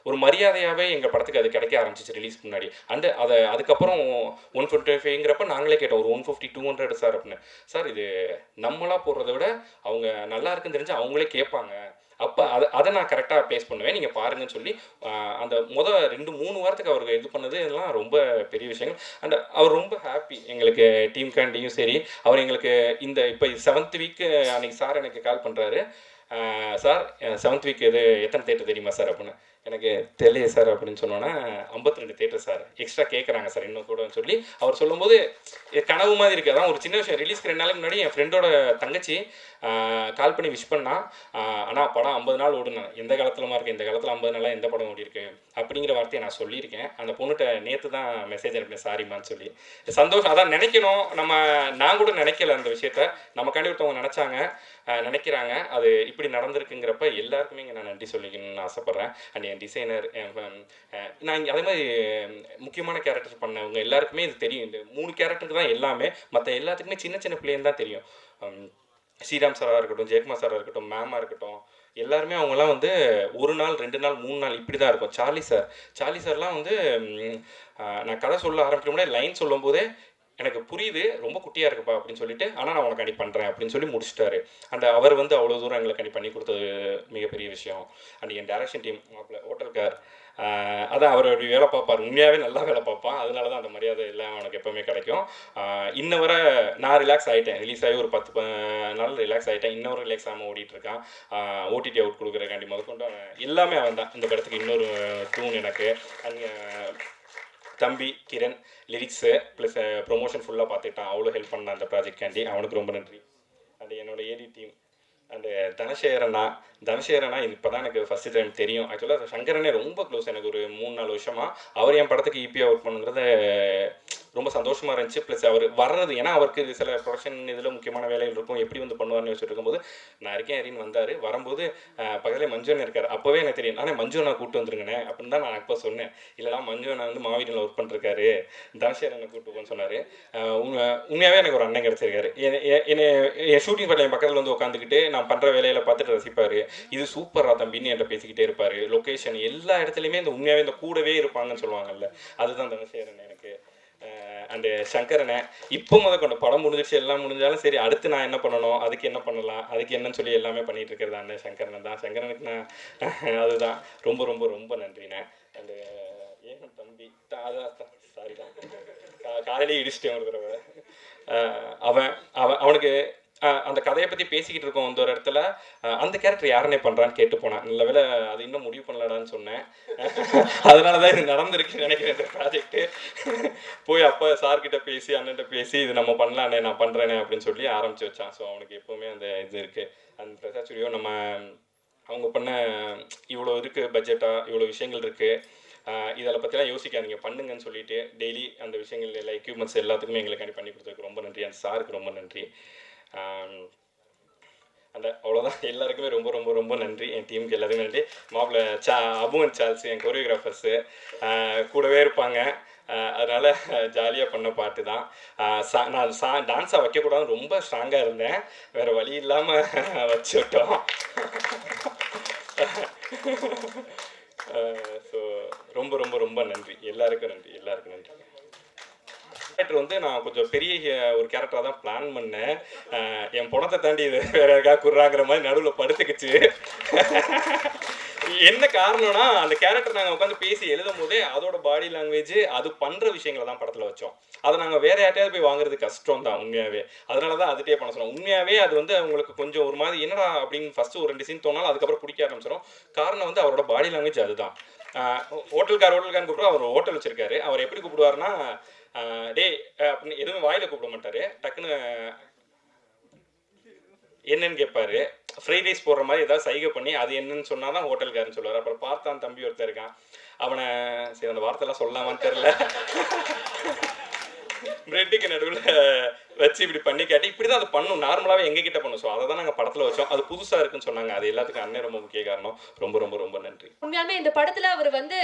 ஒரு மரியாதையாகவே எங்கள் படத்துக்கு அது கிடைக்க ஆரம்பிச்சிச்சு ரிலீஸ் முன்னாடி. அண்டு அதுக்கப்புறம் 155ங்கிறப்ப நாங்களே கேட்டோம் ஒரு 150-200 சார் அப்படின்னு. சார் இது நம்மளாக போடுறத விட அவங்க நல்லா இருக்குன்னு தெரிஞ்சு அவங்களே கேட்பாங்க. அப்போ அதை நான் கரெக்டாக ப்ளேஸ் பண்ணுவேன் நீங்கள் பாருங்கன்னு சொல்லி அந்த 2-3 வாரத்துக்கு அவருக்கு இது பண்ணது இதெல்லாம் ரொம்ப பெரிய விஷயங்கள். அண்ட் அவர் ரொம்ப ஹாப்பி எங்களுக்கு டீம் கேண்டியும் சரி. அவர் எங்களுக்கு இப்போ 7th வீக் அன்றைக்கி சார் எனக்கு கால் பண்ணுறாரு. சார் 7th வீக் எத்தனை தேட்டர் தெரியுமா சார் அப்படின்னு. எனக்கு தெரியலையே சார் அப்படின்னு சொன்னோன்னா 52 தேட்டர் சார் எக்ஸ்ட்ரா கேட்குறாங்க சார் இன்னும் கூடன்னு சொல்லி அவர் சொல்லும்போது கனவு மாதிரி இருக்குது. அதான் ஒரு சின்ன விஷயம். ரிலீஸ்க்கு 2 நாளைக்கு முன்னாடி என் ஃப்ரெண்டோட தங்கச்சி கால் பண்ணி விஷ் பண்ணா. ஆனால் படம் 50 நாள் ஓடுனேன். எந்த காலத்துலமா இருக்குது இந்த காலத்தில் 50 நாளாக எந்த படம் ஓடி இருக்கு அப்படிங்கிற வார்த்தையை நான் சொல்லியிருக்கேன். அந்த பொண்ணுகிட்ட நேற்று தான் மெசேஜ் அனுப்பினேன் சாரிம்மான்னு சொல்லி. சந்தோஷம் அதான் நினைக்கணும். நான் கூட நினைக்கல அந்த விஷயத்த நமக்காண்டி ஒருத்தவங்க நினைக்கிறாங்க. அது இப்படி நடந்திருக்குங்கிறப்ப எல்லாருக்குமே இங்கே நான் நன்றி சொல்லிக்கணும்னு ஆசைப்பட்றேன். அண்ட் என் டிசைனர் நான் அதே மாதிரி முக்கியமான கேரக்டர் பண்ணவங்க எல்லாருக்குமே இது தெரியும். இந்த 3 கேரக்டருக்கு தான் எல்லாமே. மற்ற எல்லாத்துக்குமே சின்ன சின்ன பிள்ளைன்னு தான் தெரியும். ஸ்ரீராம் சாராக இருக்கட்டும், ஜெயக்குமார் சாராக இருக்கட்டும், மேமாக இருக்கட்டும், எல்லாருமே அவங்களாம் வந்து 1 நாள் 2 நாள் 3 நாள் இப்படி தான் இருக்கும். சார்லி சார்லாம் வந்து நான் கதை சொல்ல ஆரம்பிக்கிற முன்னாடி லைன் சொல்லும் போதே எனக்கு புரியுது ரொம்ப குட்டியாக இருக்குப்பா அப்படின்னு சொல்லிட்டு, ஆனால் நான் உனக்கு அடி பண்ணுறேன் அப்படின்னு சொல்லி முடிச்சிட்டாரு. அண்ட் அவர் வந்து அவ்வளோ தூரம் எங்களுக்கு அடி பண்ணி கொடுத்தது மிகப்பெரிய விஷயம். அண்ட் என் டைரக்ஷன் டீம் ஹோட்டல்கார் அதான் அவர் அப்படி வேலை பார்ப்பார். உண்மையாகவே நல்லா வேலை பார்ப்பான். அதனால தான் அந்த மரியாதை எல்லாம் அவனுக்கு எப்போவுமே கிடைக்கும். இன்ன வரை நான் ரிலாக்ஸ் ஆகிட்டேன். ரிலீஸ் ஆகி ஒரு 10 நாள் ரிலாக்ஸ் ஆகிட்டேன். இன்னொரு ரிலாக்ஸ் ஆகாமல் ஓடிட்டுருக்கான். ஓடிடி அவுட் கொடுக்குறக்காண்டி முதற்கொண்டு எல்லாமே அவன் தான். இந்த படத்துக்கு இன்னொரு டூன் எனக்கு தம்பி கிரண் லிரிக்ஸு ப்ளஸ் ப்ரொமோஷன் ஃபுல்லாக பார்த்துக்கிட்டான். அவ்வளோ ஹெல்ப் பண்ணான் அந்த ப்ராஜெக்ட்காண்டி. அவனுக்கு ரொம்ப நன்றி. அண்ட் என்னோட ஏடி டீம் அண்டு தனசேகரண்ணா இப்போ தான் எனக்கு ஃபஸ்ட்டு டைம் தெரியும். ஆக்சுவலாக சங்கரனே ரொம்ப க்ளோஸ் எனக்கு ஒரு 3-4 வருஷமாக. அவர் என் படத்துக்கு ஈபியாக ஒர்க் பண்ணுங்கிறத ரொம்ப சந்தோஷமாக இருந்துச்சு. ப்ளஸ் அவர் வர்றது ஏன்னா அவருக்கு சில ப்ரொஃபஷன் இதில் முக்கியமான வேலைகள் இருக்கும். எப்படி வந்து பண்ணுவார்னு யோசிச்சுட்டு இருக்கும்போது நான் இருக்கேன் அப்படின்னு வந்தார். வரும்போது பக்கத்தில் மஞ்சுவன் இருக்கார். அப்போவே எனக்கு தெரியும். நானே மஞ்சுவனை கூப்பிட்டு வந்துருங்கண்ணே அப்படின்னு தான் நான் அப்போ சொன்னேன். இல்லைனா மஞ்சுவனை வந்து மாவீரனில் ஒர்க் பண்ணிருக்காரு, தனசேகரனை கூப்பிட்டு போன்னு சொன்னார். உண்மையாகவே எனக்கு ஒரு அண்ணன் கிடச்சிருக்காரு. என் ஷூட்டிங் படம் என் பக்கத்தில் வந்து உட்காந்துக்கிட்டு நான் பண்ணுற வேலையில் பார்த்துட்டு ரசிப்பார். இது சூப்பரா தம்பின்னு என்கிட்ட பேசிக்கிட்டே இருப்பார். லொக்கேஷன் எல்லா இடத்துலையுமே இந்த உண்மையாகவே இந்த கூடவே இருப்பாங்கன்னு சொல்லுவாங்கல்ல, அதுதான் தனசேகரன் எனக்கு. அண்டு சங்கரனை இப்போ கொண்டு படம் முடிஞ்சிருச்சு எல்லாம் முடிஞ்சாலும் சரி அடுத்து நான் என்ன பண்ணணும், அதுக்கு என்ன பண்ணலாம், அதுக்கு என்னன்னு சொல்லி எல்லாமே பண்ணிகிட்டு இருக்கிறது அண்ணன் சங்கரனை தான். சங்கரனுக்கு நான் அதுதான் ரொம்ப ரொம்ப ரொம்ப நன்றிண்ணே. அண்டு ஏன் தம்பி அதான் சாரி தான் காலையிலேயே இடிச்சிட்டேன் ஒரு தடவை. அவனுக்கு அந்த கதையை பற்றி பேசிக்கிட்டு இருக்கோம். அந்த ஒரு இடத்துல அந்த கேரக்டர் யாருன்னே பண்ணுறான்னு கேட்டு போனேன். நல்ல வேலை அது இன்னும் முடிவு பண்ணலடான்னு சொன்னேன். அதனால தான் இது நடந்திருக்குன்னு நினைக்கிறேன். இந்த ப்ராஜெக்ட்டு போய் அப்போ சார்கிட்ட பேசி அண்ணன்ட்ட பேசி இது நம்ம பண்ணலாண்ணே நான் பண்ணுறேனே அப்படின்னு சொல்லி ஆரம்பித்து வச்சான். ஸோ அவனுக்கு எப்போவுமே அந்த இது இருக்குது. அந்த பிரசாத் ஸ்டுடியோ நம்ம அவங்க பண்ண இவ்வளோ இருக்குது பட்ஜெட்டாக இவ்வளோ விஷயங்கள் இருக்குது, இதில் பற்றிலாம் யோசிக்காதீங்க பண்ணுங்கன்னு சொல்லிட்டு டெய்லி அந்த விஷயங்கள் எல்லா எக்யூப்மெண்ட்ஸ் எல்லாத்துக்குமே எங்களுக்காண்டி பண்ணி கொடுத்ததுக்கு ரொம்ப நன்றி. அந்த சாருக்கு ரொம்ப நன்றி. அந்த அவ்வளோதான். எல்லாருக்குமே ரொம்ப ரொம்ப ரொம்ப நன்றி. என் டீமுக்கு எல்லாருமே நன்றி. மாப்பிள்ள அபு அண்ட் சார்ல்ஸ் என் கொரியோகிராஃபர்ஸு கூடவே இருப்பாங்க. அதனால் ஜாலியாக பண்ண பாட்டு தான். நான் டான்ஸாக வைக்கக்கூடாதுன்னு ரொம்ப ஸ்ட்ராங்காக இருந்தேன். வேறு வழி இல்லாமல் வச்சு விட்டோம். ஸோ ரொம்ப ரொம்ப ரொம்ப நன்றி. எல்லாருக்கும் நன்றி. கேரக்டர் வந்து நான் கொஞ்சம் பெரிய ஒரு கேரக்டராக தான் பிளான் பண்ணேன். என் பணத்தை தாண்டி இது வேற யாருக்காக குர்றாங்கிற மாதிரி நடுவில் படுத்துக்கிச்சு. என்ன காரணம்னா அந்த கேரக்டர் நாங்கள் உட்காந்து பேசி எழுதும் போதே அதோட பாடி லாங்குவேஜ் அது பண்ணுற விஷயங்களை தான் படத்தில் வச்சோம். அதை நாங்கள் வேற யார்ட்டையாவது போய் வாங்குறது கஷ்டம் தான் உண்மையாகவே. அதனால தான் அதுட்டே பண்ண சொன்னோம். உண்மையாகவே அது வந்து அவங்களுக்கு கொஞ்சம் ஒரு மாதிரி என்னடா அப்படின்னு ஃபஸ்ட்டு ஒரு 2 சீன் தோணாலும் அதுக்கப்புறம் பிடிக்க ஆரம்பிச்சிடும். காரணம் வந்து அவரோட பாடி லாங்குவேஜ் அதுதான். ஹோட்டல்காரன் கூப்பிட்டு அவர் ஹோட்டல் வச்சிருக்காரு. அவர் எப்படி கூப்பிடுவாருன்னா டே அப்படின்னு எதுவும் வாயில கூப்பிட மாட்டாரு. டக்குன்னு என்னன்னு கேட்பாரு. ஃப்ரைட் ரைஸ் போடுற மாதிரி ஏதாவது சைகை பண்ணி அது என்னன்னு சொன்னா தான் ஹோட்டல்காரன்னு சொல்லுவார். அப்புறம் பார்த்தான் தம்பி ஒருத்தர் இருக்கான். அவனை சரி அந்த வார்த்தைலாம் சொல்லலாமான்னு தெரில. பிரெட்டுக்கு நடுவில் வச்சு இப்படி பண்ணி கேட்டு இப்படி தான் அது பண்ணும். நார்மலாகவே எங்ககிட்ட பண்ணும். ஸோ அதை தான் நாங்கள் படத்தில் வச்சோம். அது புதுசாக இருக்குன்னு சொன்னாங்க. அது எல்லாத்துக்கும் அண்ணன் ரொம்ப முக்கிய காரணம். ரொம்ப ரொம்ப ரொம்ப நன்றி. உண்மையாலுமே இந்த படத்துல அவர் வந்து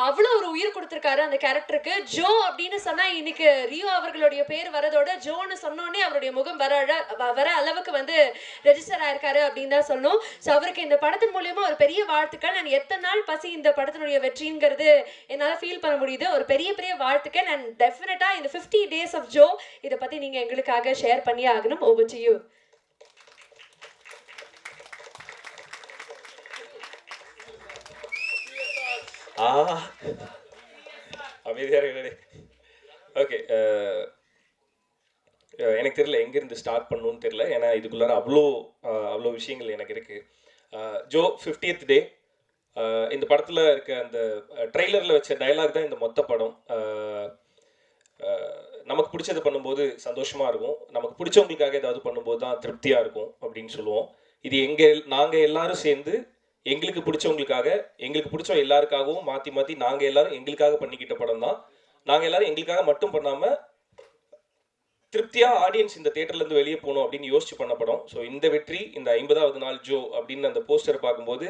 அவ்வளோ ஒரு உயிர் கொடுத்திருக்காரு அந்த கேரக்டருக்கு. ஜோ அப்படின்னு சொன்னா இன்னைக்கு ரியோ அவர்களுடைய பேர் வரதோட ஜோன்னு சொன்னோடனே அவருடைய முகம் வர அளவுக்கு வந்து ரெஜிஸ்டர் ஆயிருக்காரு அப்படின்னு தான் சொல்லணும். ஸோ அவருக்கு இந்த படத்தின் மூலியமா ஒரு பெரிய வாழ்த்துக்கள். நான் எத்தனை நாள் பசி இந்த படத்தினுடைய வெற்றிங்கிறது என்னால் ஃபீல் பண்ண முடியுது. ஒரு பெரிய பெரிய வாழ்த்துக்கள். அண்ட் டெஃபினட்டா இந்த 50 days of Joe இதை பத்தி நீங்க எங்களுக்காக ஷேர் பண்ணி ஆகணும். Over to you. அமைதியாக இருக்கிறே. ஓகே, எனக்கு தெரியல எங்கேருந்து ஸ்டார்ட் பண்ணணும்னு தெரியல. ஏன்னா இதுக்குள்ளார அவ்வளோ விஷயங்கள் எனக்கு இருக்குது. ஜோ 50th டே இந்த படத்தில் இருக்க அந்த ட்ரெய்லரில் வச்ச டைலாக் தான் இந்த மொத்த படம். நமக்கு பிடிச்சது பண்ணும்போது சந்தோஷமாக இருக்கும். நமக்கு பிடிச்சவங்களுக்காக ஏதாவது பண்ணும்போது தான் திருப்தியாக இருக்கும் அப்படின்னு சொல்லுவோம். இது நாங்கள் எல்லாரும் சேர்ந்து எங்களுக்கு பிடிச்சவங்களுக்காக எங்களுக்கு பிடிச்ச எல்லாருக்காகவும் மாற்றி மாற்றி நாங்கள் எல்லாரும் எங்களுக்காக பண்ணிக்கிட்ட படம் தான். நாங்கள் எல்லாரும் எங்களுக்காக மட்டும் பண்ணாமல் திருப்தியாக ஆடியன்ஸ் இந்த தேட்டர்லேருந்து வெளியே போகணும் அப்படின்னு யோசிச்சு பண்ண படம். ஸோ இந்த வெற்றி இந்த 50வது நாள் ஜோ அப்படின்னு அந்த போஸ்டரை பார்க்கும்போது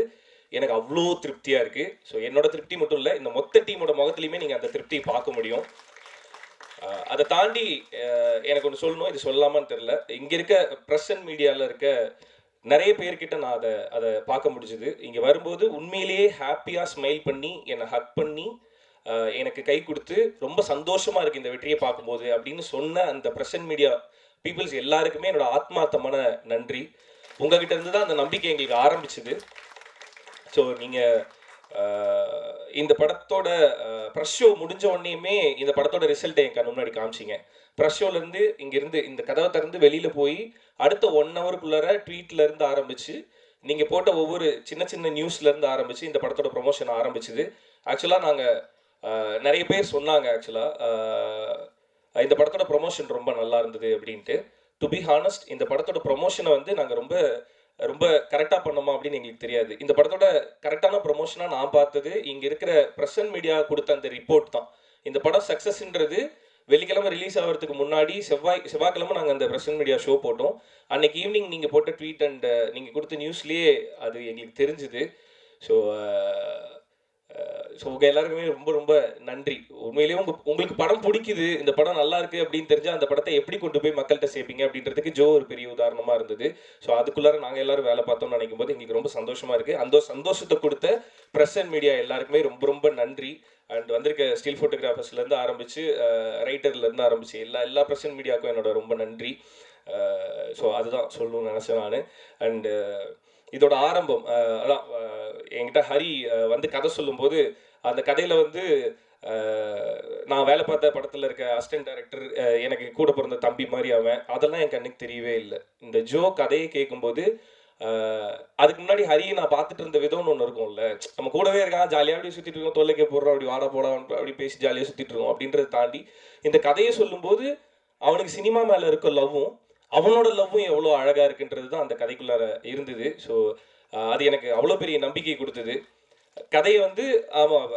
எனக்கு அவ்வளோ திருப்தியாக இருக்குது. ஸோ என்னோட திருப்தி மட்டும் இல்லை, இந்த மொத்த டீமோட முகத்துலையுமே நீங்கள் அந்த திருப்தியை பார்க்க முடியும். அதை தாண்டி எனக்கு ஒன்று சொல்லணும், இது சொல்லலாமான்னு தெரில. இங்கே இருக்க ப்ரெஸ் அண்ட் மீடியாவில் இருக்க நிறைய பேர்கிட்ட நான் அதை பார்க்க முடிஞ்சுது. இங்கே வரும்போது உண்மையிலேயே ஹாப்பியாக ஸ்மைல் பண்ணி என்னை ஹக் பண்ணி எனக்கு கை கொடுத்து ரொம்ப சந்தோஷமாக இருக்குது இந்த வெற்றியை பார்க்கும்போது அப்படின்னு சொன்ன அந்த ப்ரெஸ் அண்ட் மீடியா பீப்புள்ஸ் எல்லாருக்குமே என்னோட ஆத்மார்த்தமான நன்றி. உங்ககிட்ட இருந்து தான் அந்த நம்பிக்கை எங்களுக்கு ஆரம்பிச்சுது. ஸோ நீங்கள் இந்த படத்தோட ப்ரெஸ் ஷோ முடிஞ்ச உடனேயுமே இந்த படத்தோட ரிசல்ட்டை என் கண்ணு முன்னாடி காமிச்சிங்க. ப்ரெஸ் ஷோலேருந்து இங்கேருந்து இந்த கதவை திறந்து வெளியில் போய் அடுத்த 1 ஹவருக்குள்ளார ட்வீட்லேருந்து ஆரம்பித்து நீங்கள் போட்ட ஒவ்வொரு சின்ன சின்ன நியூஸ்லேருந்து ஆரம்பித்து இந்த படத்தோட ப்ரொமோஷன் ஆரம்பிச்சுது. ஆக்சுவலாக நாங்கள் நிறைய பேர் சொன்னாங்க ஆக்சுவலாக இந்த படத்தோட ப்ரொமோஷன் ரொம்ப நல்லா இருந்தது அப்படின்ட்டு. டு பி ஹானஸ்ட் இந்த படத்தோட ப்ரொமோஷனை வந்து நாங்கள் ரொம்ப கரெக்டாக பண்ணோமா அப்படின்னு எங்களுக்கு தெரியாது. இந்த படத்தோட கரெக்டான ப்ரொமோஷனாக நான் பார்த்தது இங்கே இருக்கிற ப்ரெஸ் அண்ட் மீடியா கொடுத்த அந்த ரிப்போர்ட் தான். இந்த படம் சக்ஸஸ்ன்றது வெள்ளிக்கிழமை ரிலீஸ் ஆகிறதுக்கு முன்னாடி செவ்வாய்க்கிழமை நாங்கள் அந்த ப்ரெஸ் அண்ட் மீடியா ஷோ போட்டோம். அன்னைக்கு ஈவினிங் நீங்கள் போட்ட ட்வீட் அண்ட் நீங்கள் கொடுத்த நியூஸ்லேயே அது எங்களுக்கு தெரிஞ்சுது. ஸோ உங்கள் எல்லாருக்குமே ரொம்ப ரொம்ப நன்றி. உண்மையிலேயே உங்களுக்கு படம் பிடிக்குது, இந்த படம் நல்லா இருக்குது அப்படின்னு தெரிஞ்சால் அந்த படத்தை எப்படி கொண்டு போய் மக்கள்கிட்ட சேர்ப்பீங்க அப்படின்றதுக்கு ஜோ ஒரு பெரிய உதாரணமாக இருந்தது. ஸோ அதுக்குள்ளார நாங்கள் எல்லாரும் வேலை பார்த்தோம்னு நினைக்கும் போது எங்களுக்கு ரொம்ப சந்தோஷமாக இருக்குது. அந்த சந்தோஷத்தை கொடுத்த ப்ரெஸ் அண்ட் மீடியா எல்லாருக்குமே ரொம்ப ரொம்ப நன்றி. அண்ட் வந்திருக்க ஸ்டில் ஃபோட்டோகிராஃபர்ஸ்லேருந்து ஆரம்பித்து ரைட்டர்லேருந்து ஆரம்பித்து எல்லா ப்ரெஸ் அண்ட் மீடியாவுக்கும் என்னோட ரொம்ப நன்றி. ஸோ அதுதான் சொல்லணும்னு நினச்சேன் நான். அண்டு இதோட ஆரம்பம் அதான் என்கிட்ட ஹரி வந்து கதை சொல்லும்போது அந்த கதையில் வந்து நான் வேலை பார்த்த படத்தில் இருக்க அசிஸ்டன்ட் டைரக்டர் எனக்கு கூட பிறந்த தம்பி மாதிரி அவன் அதெல்லாம் என் கண்ணுக்கு தெரியவே இல்லை. இந்த ஜோ கதையை கேட்கும்போது அதுக்கு முன்னாடி ஹரியை நான் பார்த்துட்டு இருந்த விதம்னு ஒன்று இருக்கும்ல, நம்ம கூடவே இருக்கான் ஜாலியாக அப்படி சுற்றிட்டு இருக்கோம், தொல்லைக்கே போடுறோம், அப்படி வாடா போட அப்படி பேசி ஜாலியாக சுற்றிட்டு இருக்கோம் அப்படின்றத தாண்டி இந்த கதையை சொல்லும்போது அவனுக்கு சினிமா மேலே இருக்க லவ்வும் அவனோட லவ்வும் எவ்வளோ அழகாக இருக்குன்றது தான் அந்த கதைக்குள்ளார இருந்தது. ஸோ அது எனக்கு அவ்வளோ பெரிய நம்பிக்கை கொடுத்தது. கதையை வந்து ஆமாம்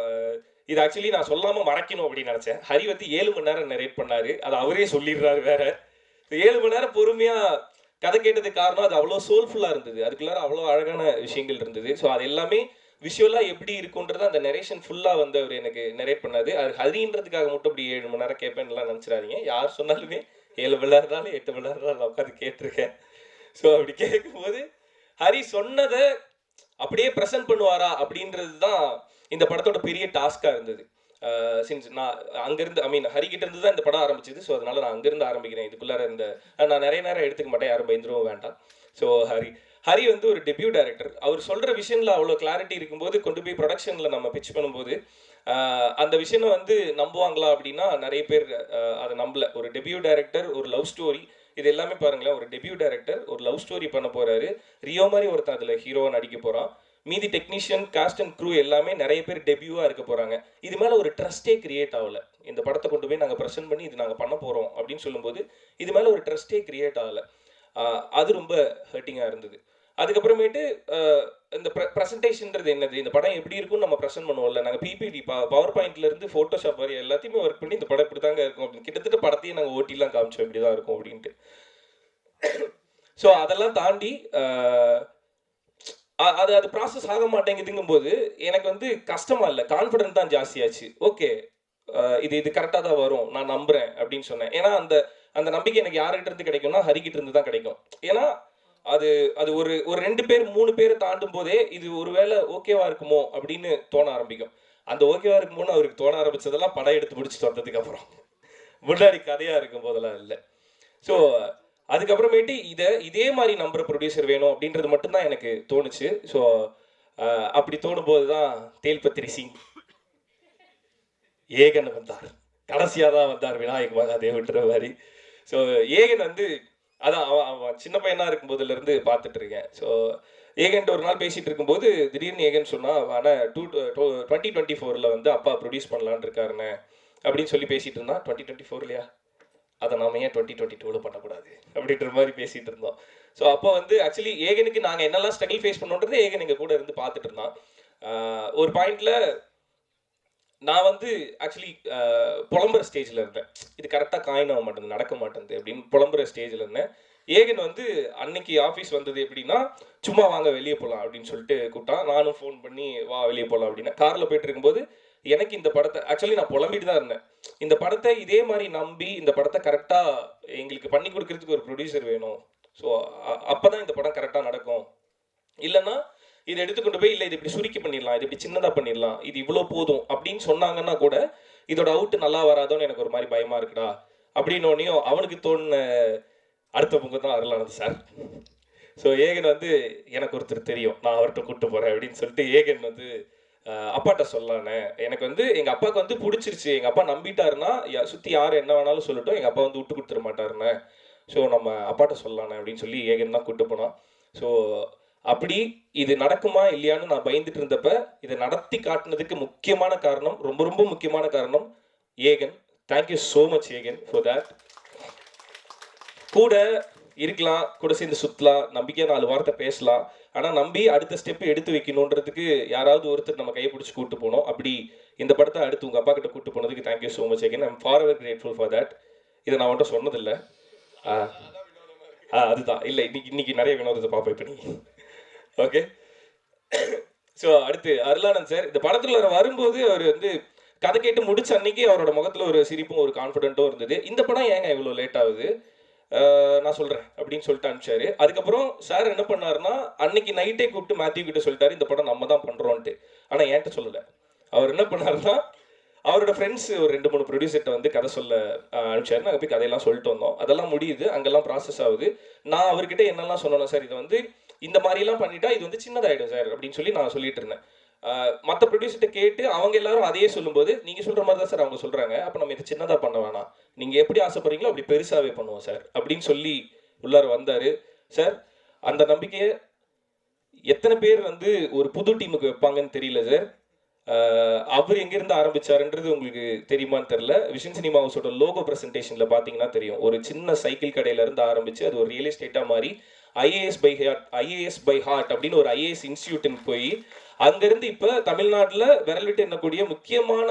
இது ஆக்சுவலி நான் சொல்லாமல் மறைக்கணும் அப்படின்னு நினச்சேன். ஹரி வந்து 7 மணி நேரம் நரேட் பண்ணார். அது அவரே சொல்லிடுறாரு வேற. 7 மணி நேரம் பொறுமையாக கதை கேட்டதுக்கு காரணம் அது அவ்வளோ சோல்ஃபுல்லாக இருந்தது. அதுக்குள்ளார அவ்வளோ அழகான விஷயங்கள் இருந்தது. ஸோ அது எல்லாமே விஷுவலாக எப்படி இருக்குன்றது அந்த நரேஷன் ஃபுல்லாக வந்து அவர் எனக்கு நரேட் பண்ணாது. அது ஹரின்றதுக்காக மட்டும் அப்படி 7 மணி நேரம் கேட்பேன்லாம் நினச்சிடாதீங்க. யார் சொன்னாலுமே 7 மணி நேரம்னாலும் 8 மணி நேரம் நான் உட்காந்து கேட்டிருக்கேன். ஸோ அப்படி கேட்கும்போது ஹரி சொன்னதை அப்படியே ப்ரெசென்ட் பண்ணுவாரா அப்படின்றது தான் இந்த படத்தோட பெரிய டாஸ்காக இருந்தது. சின்ஸ் நான் அங்கேருந்து ஹரிக்கிட்ட இருந்து தான் இந்த படம் ஆரம்பிச்சது. ஸோ அதனால நான் அங்கேருந்து ஆரம்பிக்கிறேன். இதுக்குள்ளார இந்த நான் நிறைய நேரம் எடுத்துக்க மாட்டேன், யாரும் பயந்துருவும் வேண்டாம். ஸோ ஹரி வந்து ஒரு டெபியூ டைரக்டர். அவர் சொல்கிற விஷயத்தில் அவ்வளோ கிளாரிட்டி இருக்கும்போது கொண்டு போய் ப்ரொடக்ஷனில் நம்ம பிச் பண்ணும்போது அந்த விஷயம் வந்து நம்புவாங்களா அப்படின்னா நிறைய பேர் அதை நம்பல. ஒரு டெபியூ டைரக்டர், ஒரு லவ் ஸ்டோரி, இது எல்லாமே பாருங்களேன். ஒரு டெபியூ டைரக்டர் ஒரு லவ் ஸ்டோரி பண்ண போகிறாரு. ரியோ மாதிரி ஒருத்தன் அதில் ஹீரோவாக நடிக்க போகிறான். மீதி டெக்னீஷியன், காஸ்ட் அண்ட் க்ரூ எல்லாமே நிறைய பேர் டெபியூவாக இருக்க போகிறாங்க. இது மேலே ஒரு ட்ரஸ்ட்டே கிரியேட் ஆகலை. இந்த படத்தை கொண்டு போய் நாங்கள் ப்ரெசென்ட் பண்ணி இது நாங்கள் பண்ண போகிறோம் அப்படின்னு சொல்லும்போது இது மேலே ஒரு ட்ரஸ்ட்டே கிரியேட் ஆகலை. அது ரொம்ப ஹர்ட்டிங்காக இருந்தது. அதுக்கப்புறமேட்டு இந்த ப்ரெசன்டேஷன்றது என்னது, இந்த படம் எப்படி இருக்கும்னு நம்ம ப்ரெசென்ட் பண்ணுவோம்ல. நாங்கள் பிபிடி பவர் பாயிண்ட்லேருந்து ஃபோட்டோஷாப் வரை எல்லாத்தையுமே ஒர்க் பண்ணி இந்த படம் இப்படி தாங்க இருக்கும் அப்படின்னு கிட்டத்தட்ட படத்தையும் நாங்கள் ஓட்டிலாம் காமிச்சோம் இப்படி தான் இருக்கும் அப்படின்ட்டு. ஸோ அதெல்லாம் தாண்டி அது ப்ராசஸ் ஆக மாட்டேங்குதுங்கும் போது எனக்கு வந்து கஷ்டமா இல்லை, கான்ஃபிடென்ட் தான் ஜாஸ்தியாச்சு. ஓகே, இது கரெக்டாக தான் வரும், நான் நம்புறேன் அப்படின்னு சொன்னேன். ஏன்னா அந்த நம்பிக்கை எனக்கு யார்கிட்ட இருந்து கிடைக்கும்னா ஹரிக்கிட்ட இருந்து தான் கிடைக்கும். ஏன்னா அது ஒரு 2 பேர் 3 பேரை தாண்டும் போதே இது ஒருவேளை ஓகேவா இருக்குமோ அப்படின்னு தோண ஆரம்பிக்கும். அந்த ஓகேவா இருக்குமோன்னு அவருக்கு தோண ஆரம்பிச்சதெல்லாம் படம் எடுத்து முடிச்சுட்டு வந்ததுக்கு அப்புறம், முன்னாடி கதையா இருக்கும் போதெல்லாம் இல்லை. ஸோ அதுக்கப்புறமேட்டு இதே மாதிரி நம்புற ப்ரொடியூசர் வேணும் அப்படின்றது மட்டும்தான் எனக்கு தோணுச்சு. ஸோ அப்படி தோணும்போது தான் தேல்பத்திரி சிங் ஏகன் வந்தார். கடைசியாக தான் வந்தார் விநாயக் மகாதேவ்ன்ற மாதிரி. ஸோ ஏகன் வந்து அதான் அவன் சின்ன பையனாக இருக்கும் போதுலேருந்து பார்த்துட்டு இருக்கேன். ஸோ ஏகன்ட்டு ஒரு நாள் பேசிகிட்டு இருக்கும்போது திடீர்னு ஏகன் சொன்னால், ஆனால் 2024 வந்து அப்பா ப்ரொடியூஸ் பண்ணலான்னு இருக்காருண்ணே அப்படின்னு சொல்லி பேசிகிட்டு இருந்தான். 2024 இல்லையா, அதை நாம ஏன் 2022 பண்ணக்கூடாது அப்படின்ற மாதிரி பேசிகிட்டு இருந்தோம். ஸோ அப்போ வந்து ஆக்சுவலி ஏகனுக்கு நாங்கள் என்னெல்லாம் ஸ்ட்ரகிள் ஃபேஸ் பண்ணோன்றது ஏகன் எங்கள் கூட இருந்து பார்த்துட்டு இருந்தான். ஒரு பாயிண்டில் நான் வந்து ஆக்சுவலி புலம்புற ஸ்டேஜில் இருந்தேன். இது கரெக்டாக காயின் ஆக மாட்டேங்குது, நடக்க மாட்டேங்குது அப்படின்னு புலம்புற ஸ்டேஜில் இருந்தேன். ஏகன் வந்து அன்னைக்கு ஆஃபீஸ் வந்தது எப்படின்னா, சும்மா வாங்க வெளியே போகலாம் அப்படின்னு சொல்லிட்டு கூப்பிட்டான். நானும் ஃபோன் பண்ணி வா வெளியே போகலாம் அப்படின்னா, காரில் போயிட்டு இருக்கும்போது எனக்கு இந்த படத்தை ஆக்சுவலி நான் புலம்பிட்டு தான் இருந்தேன். இந்த படத்தை இதே மாதிரி நம்பி இந்த படத்தை கரெக்டாக எங்களுக்கு பண்ணி கொடுக்கறதுக்கு ஒரு ப்ரொடியூசர் வேணும். ஸோ அப்போ தான் இந்த படம் கரெக்டாக நடக்கும். இல்லைன்னா இதை எடுத்துக்கொண்டு போய் இல்லை இது இப்படி சுருக்கி பண்ணிடலாம், இது இப்படி சின்னதாக பண்ணிடலாம், இது இவ்வளோ போதும் அப்படின்னு சொன்னாங்கன்னா கூட இதோட அவுட்டு நல்லா வராதோன்னு எனக்கு ஒரு மாதிரி பயமாக இருக்குடா அப்படின்னோடனையும் அவனுக்கு தோணுன அடுத்த முகம் தான் அருளானது சார். ஸோ ஏகன் வந்து எனக்கு ஒருத்தர் தெரியும், நான் அவர்கிட்ட கூப்பிட்டு போகிறேன் அப்படின்னு சொல்லிட்டு ஏகன் வந்து அப்பாட்ட சொல்லலானே, எனக்கு வந்து எங்கள் அப்பாவுக்கு வந்து பிடிச்சிருச்சு, எங்கள் அப்பா நம்பிட்டாருன்னா சுற்றி யார் என்ன வேணாலும் சொல்லட்டும், எங்கள் அப்பா வந்து விட்டு கொடுத்துட மாட்டாருண்ணே, ஸோ நம்ம அப்பாட்ட சொல்லலானே அப்படின்னு சொல்லி ஏகன் தான் கூப்பிட்டு போனான். ஸோ அப்படி இது நடக்குமா இல்லையான்னு நான் பயந்துட்டு இருந்தப்ப இதை நடத்தி காட்டினதுக்கு முக்கியமான காரணம், ரொம்ப ரொம்ப முக்கியமான காரணம் Aegan. Thank you so much Aegan for that. கூட இருக்கலாம், கூட சேர்ந்து சுற்றலாம், நம்பிக்கையாக 4 வார்த்தை பேசலாம், ஆனால் நம்பி அடுத்த ஸ்டெப்பு எடுத்து வைக்கணுன்றதுக்கு யாராவது ஒருத்தர் நம்ம கையை பிடிச்சி கூப்பிட்டு போனோம். அப்படி இந்த படத்தை அடுத்து உங்கள் அப்பா கிட்ட கூப்பிட்டு போனதுக்கு thank you so much Egan. I'm forever grateful for that. இதை நான் அவன்கிட்ட சொன்னதில்லை. அதுதான் இல்லை, இன்னைக்கு நிறைய வினோதத்தை பார்ப்பேன் இப்போ நீ. ஓகே, ஸோ அடுத்து அருளானந்த் சார் இந்த படத்தில் வரும்போது அவர் வந்து கதை கேட்டு முடிச்ச அன்னைக்கு அவரோட முகத்தில் ஒரு சிரிப்பும் ஒரு கான்ஃபிடென்ட்டும் இருந்தது. இந்த படம் ஏங்க இவ்வளோ லேட் ஆகுது, நான் சொல்கிறேன் அப்படின்னு சொல்லிட்டு அனுப்பிச்சாரு. அதுக்கப்புறம் சார் என்ன பண்ணாருன்னா அன்னைக்கு நைட்டே கூப்பிட்டு மேத்யூ கிட்ட சொல்லிட்டாரு இந்த படம் நம்ம தான் பண்ணுறோன்ட்டு. ஆனால் என்கிட்ட சொல்லலை. அவர் என்ன பண்ணாருன்னா அவரோட ஃப்ரெண்ட்ஸ் ஒரு 2-3 ப்ரொடியூசர்கிட்ட வந்து கதை சொல்ல அனுப்பிச்சாரு. நாங்கள் போய் கதையெல்லாம் சொல்லிட்டு வந்தோம். அதெல்லாம் முடியுது, அங்கெல்லாம் ப்ராசஸ் ஆகுது. நான் அவர்கிட்ட என்னெல்லாம் சொன்னேன்னா, சார் இதை வந்து இந்த மாதிரிலாம் பண்ணிட்டா இது வந்து சின்னதாயிடும் சார் அப்படின்னு சொல்லி நான் சொல்லிட்டு இருந்தேன். மற்ற ப்ரொடியூசர்கிட்ட கேட்டு அவங்க எல்லாரும் அதையே சொல்லும்போது நீங்கள் சொல்கிற மாதிரி தான் சார் அவங்க சொல்கிறாங்க, அப்போ நம்ம இதை சின்னதாக பண்ண வேணாம், நீங்கள் எப்படி ஆசைப்படுறீங்களோ அப்படி பெருசாகவே பண்ணுவோம் சார் அப்படின்னு சொல்லி உள்ளார வந்தார். சார் அந்த நம்பிக்கையை எத்தனை பேர் வந்து ஒரு புது டீமுக்கு வைப்பாங்கன்னு தெரியல சார். அவர் எங்கேருந்து ஆரம்பிச்சாருன்றது உங்களுக்கு தெரியுமான்னு தெரில. விஷன் சினிமா ஹவுஸோட லோகோ ப்ரெசன்டேஷனில் பார்த்தீங்கன்னா தெரியும், ஒரு சின்ன சைக்கிள் கடையிலேருந்து ஆரம்பித்து அது ஒரு ரியல் எஸ்டேட்டாக மாறி ஐஏஎஸ் பை ஹார்ட் அப்படின்னு ஒரு ஐஏஎஸ் இன்ஸ்டியூட்டுன்னு போய் அங்கேருந்து இப்போ தமிழ்நாட்டில் விரல் விட்டு எண்ணக்கூடிய முக்கியமான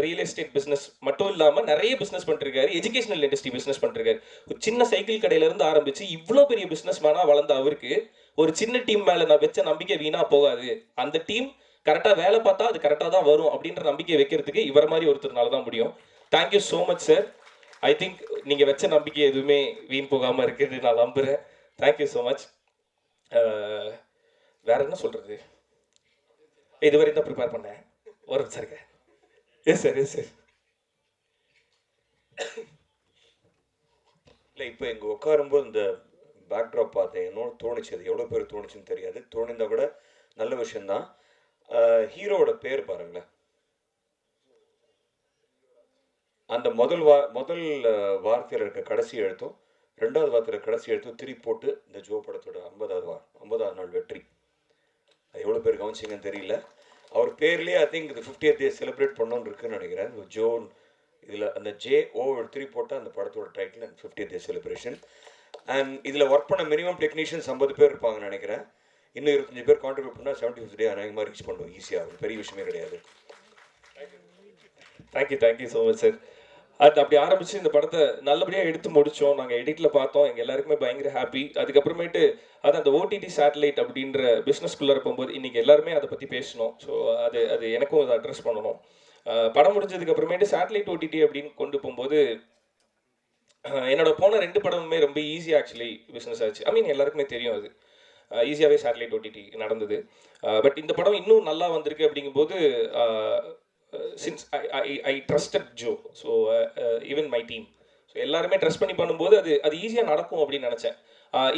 ரியல் எஸ்டேட் பிஸ்னஸ் மட்டும் இல்லாமல் நிறைய பிஸ்னஸ் பண்ணிருக்காரு, எஜுகேஷனல் இண்டஸ்ட்ரி பிஸ்னஸ் பண்ணிருக்காரு. ஒரு சின்ன சைக்கிள் கடையிலேருந்து ஆரம்பித்து இவ்வளோ பெரிய பிஸ்னஸ் மேனாக வளர்ந்த அவருக்கு ஒரு சின்ன டீம் மேலே நான் வச்ச நம்பிக்கை வீணாக போகாது, அந்த டீம் கரெக்டாக வேலை பார்த்தா அது கரெக்டாக தான் வரும் அப்படின்ற நம்பிக்கை வைக்கிறதுக்கு இவரை மாதிரி ஒருத்தர்னால தான் முடியும். Thank you so much sir. I think நீங்கள் வச்ச நம்பிக்கை எதுவுமே வீண் போகாமல் இருக்குது நான் நம்புகிறேன். Thank you so much. வேற என்ன சொல்கிறது, இதுவரை தான் ப்ரிப்பேர் பண்ணேன். வரும் sir. Yes sir, yes sir. இல்லை, இப்போ இங்கே உட்காரும்போது இந்த பேக்ட்ராப் பார்த்தேன், என்னோட தோணுச்சு. அது எவ்வளோ பேர் தோணுச்சுன்னு தெரியாது. தோணிந்தா கூட நல்ல விஷயந்தான். ஹீரோவோட பேர் பாருங்களேன். அந்த முதல் வார்த்தையில் இருக்க கடைசி எழுத்தும் 2வது வார்த்தையில் கடைசி எழுத்தும் திருப்பி போட்டு இந்த ஜோ படத்தோட 50வது நாள் வெற்றி. அது எவ்வளோ பேர் கவனிச்சிங்கன்னு தெரியல. அவர் பேர்லேயே ஐ திங்க் இந்த 50th டே செலிப்ரேட் பண்ணோன்னு இருக்குன்னு நினைக்கிறேன். ஜோன் இதில் அந்த JO திருப்பி போட்டால் அந்த படத்தோட title and 50th day celebration. And இதில் ஒர்க் பண்ண மினிமம் டெக்னீஷியன்ஸ் 50 பேர் இருப்பாங்கன்னு நினைக்கிறேன். இன்னும் 25 பேர் கான்ட்ரிபியூட் பண்ணால் 75th டே அநேகமாக ரீச் பண்ணுவோம் ஈஸியாக. பெரிய விஷயமே கிடையாது. Thank you so much sir. அது அப்படி ஆரம்பிச்சு இந்த படத்தை நல்லபடியாக எடுத்து முடித்தோம். நாங்கள் எடிட்டில் பார்த்தோம், எங்கள் எல்லாருக்குமே பயங்கர ஹாப்பி. அதுக்கப்புறமேட்டு அது அந்த OTT சேட்டலைட் அப்படின்ற பிஸ்னஸ்குள்ளே போகும்போது இன்றைக்கி எல்லாருமே அதை பற்றி பேசணும். ஸோ அது எனக்கும் அதை அட்ரஸ் பண்ணணும். படம் முடிஞ்சதுக்கு அப்புறமேட்டு சேட்டலைட் OTT அப்படின்னு கொண்டு போகும்போது என்னோட போன 2 படமுமே ரொம்ப ஈஸியாக ஆக்சுவலி பிஸ்னஸ் ஆச்சு. ஐ மீன் எல்லாருக்குமே தெரியும், அது ஈஸியாகவே சேட்டலைட் OTT நடந்தது. பட் இந்த படம் இன்னும் நல்லா வந்திருக்கு அப்படிங்கும்போது since I trusted Joe, so even my team, so எல்லாருமே ட்ரஸ்ட் பண்ணி பண்ணும்போது அது ஈஸியாக நடக்கும் அப்படின்னு நினச்சேன்.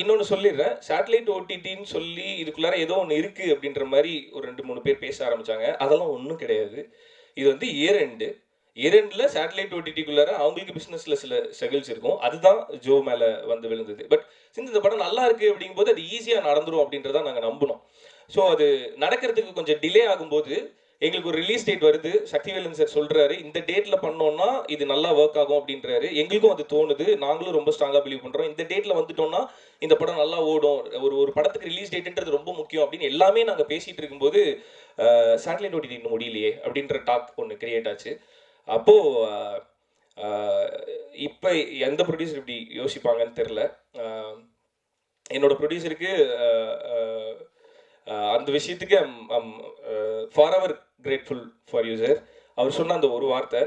இன்னொன்று சொல்லிடுறேன், சேட்டலைட் OTTன்னு சொல்லி இதுக்குள்ளார ஏதோ ஒன்று இருக்குது அப்படின்ற மாதிரி ஒரு 2-3 பேர் பேச ஆரம்பித்தாங்க. அதெல்லாம் ஒன்றும் கிடையாது. இது வந்து இயர்-எண்டில் சேட்டலைட் OTTக்குள்ளார அவங்களுக்கு பிஸ்னஸில் சில ஸ்ட்ரகிள்ஸ் இருக்கும். அதுதான் ஜோ மேலே வந்து விழுந்தது. பட் சின்ஸ் இந்த படம் நல்லா இருக்குது அப்படிங்கும்போது அது ஈஸியாக நடந்துடும் அப்படின்றத நாங்கள் நம்பினோம். ஸோ அது நடக்கிறதுக்கு கொஞ்சம் டிலே ஆகும்போது எங்களுக்கு ஒரு ரிலீஸ் டேட் வருது. சக்திவேலன் சார் சொல்கிறாரு, இந்த டேட்டில் பண்ணோன்னா இது நல்லா ஒர்க் ஆகும் அப்படின்றாரு. எங்களுக்கும் அது தோணுது, நாங்களும் ரொம்ப ஸ்ட்ராங்காக பிலீவ் பண்ணுறோம். இந்த டேட்டில் வந்துட்டோம்னா இந்த படம் நல்லா ஓடும், ஒரு படத்துக்கு ரிலீஸ் டேட்டுன்றது ரொம்ப முக்கியம் அப்படின்னு எல்லாமே நாங்கள் பேசிகிட்டு இருக்கும்போது சேட்டலைட் OTT இன்னும் முடியலையே அப்படின்ற டாக் ஒன்று கிரியேட் ஆச்சு. அப்போது இப்போ எந்த ப்ரொடியூசர் இப்படி யோசிப்பாங்கன்னு தெரில. என்னோட ப்ரொடியூசருக்கு அந்த விஷயத்துக்கு forever grateful for you sir. அவர் சொன்ன அந்த ஒரு வார்த்தை,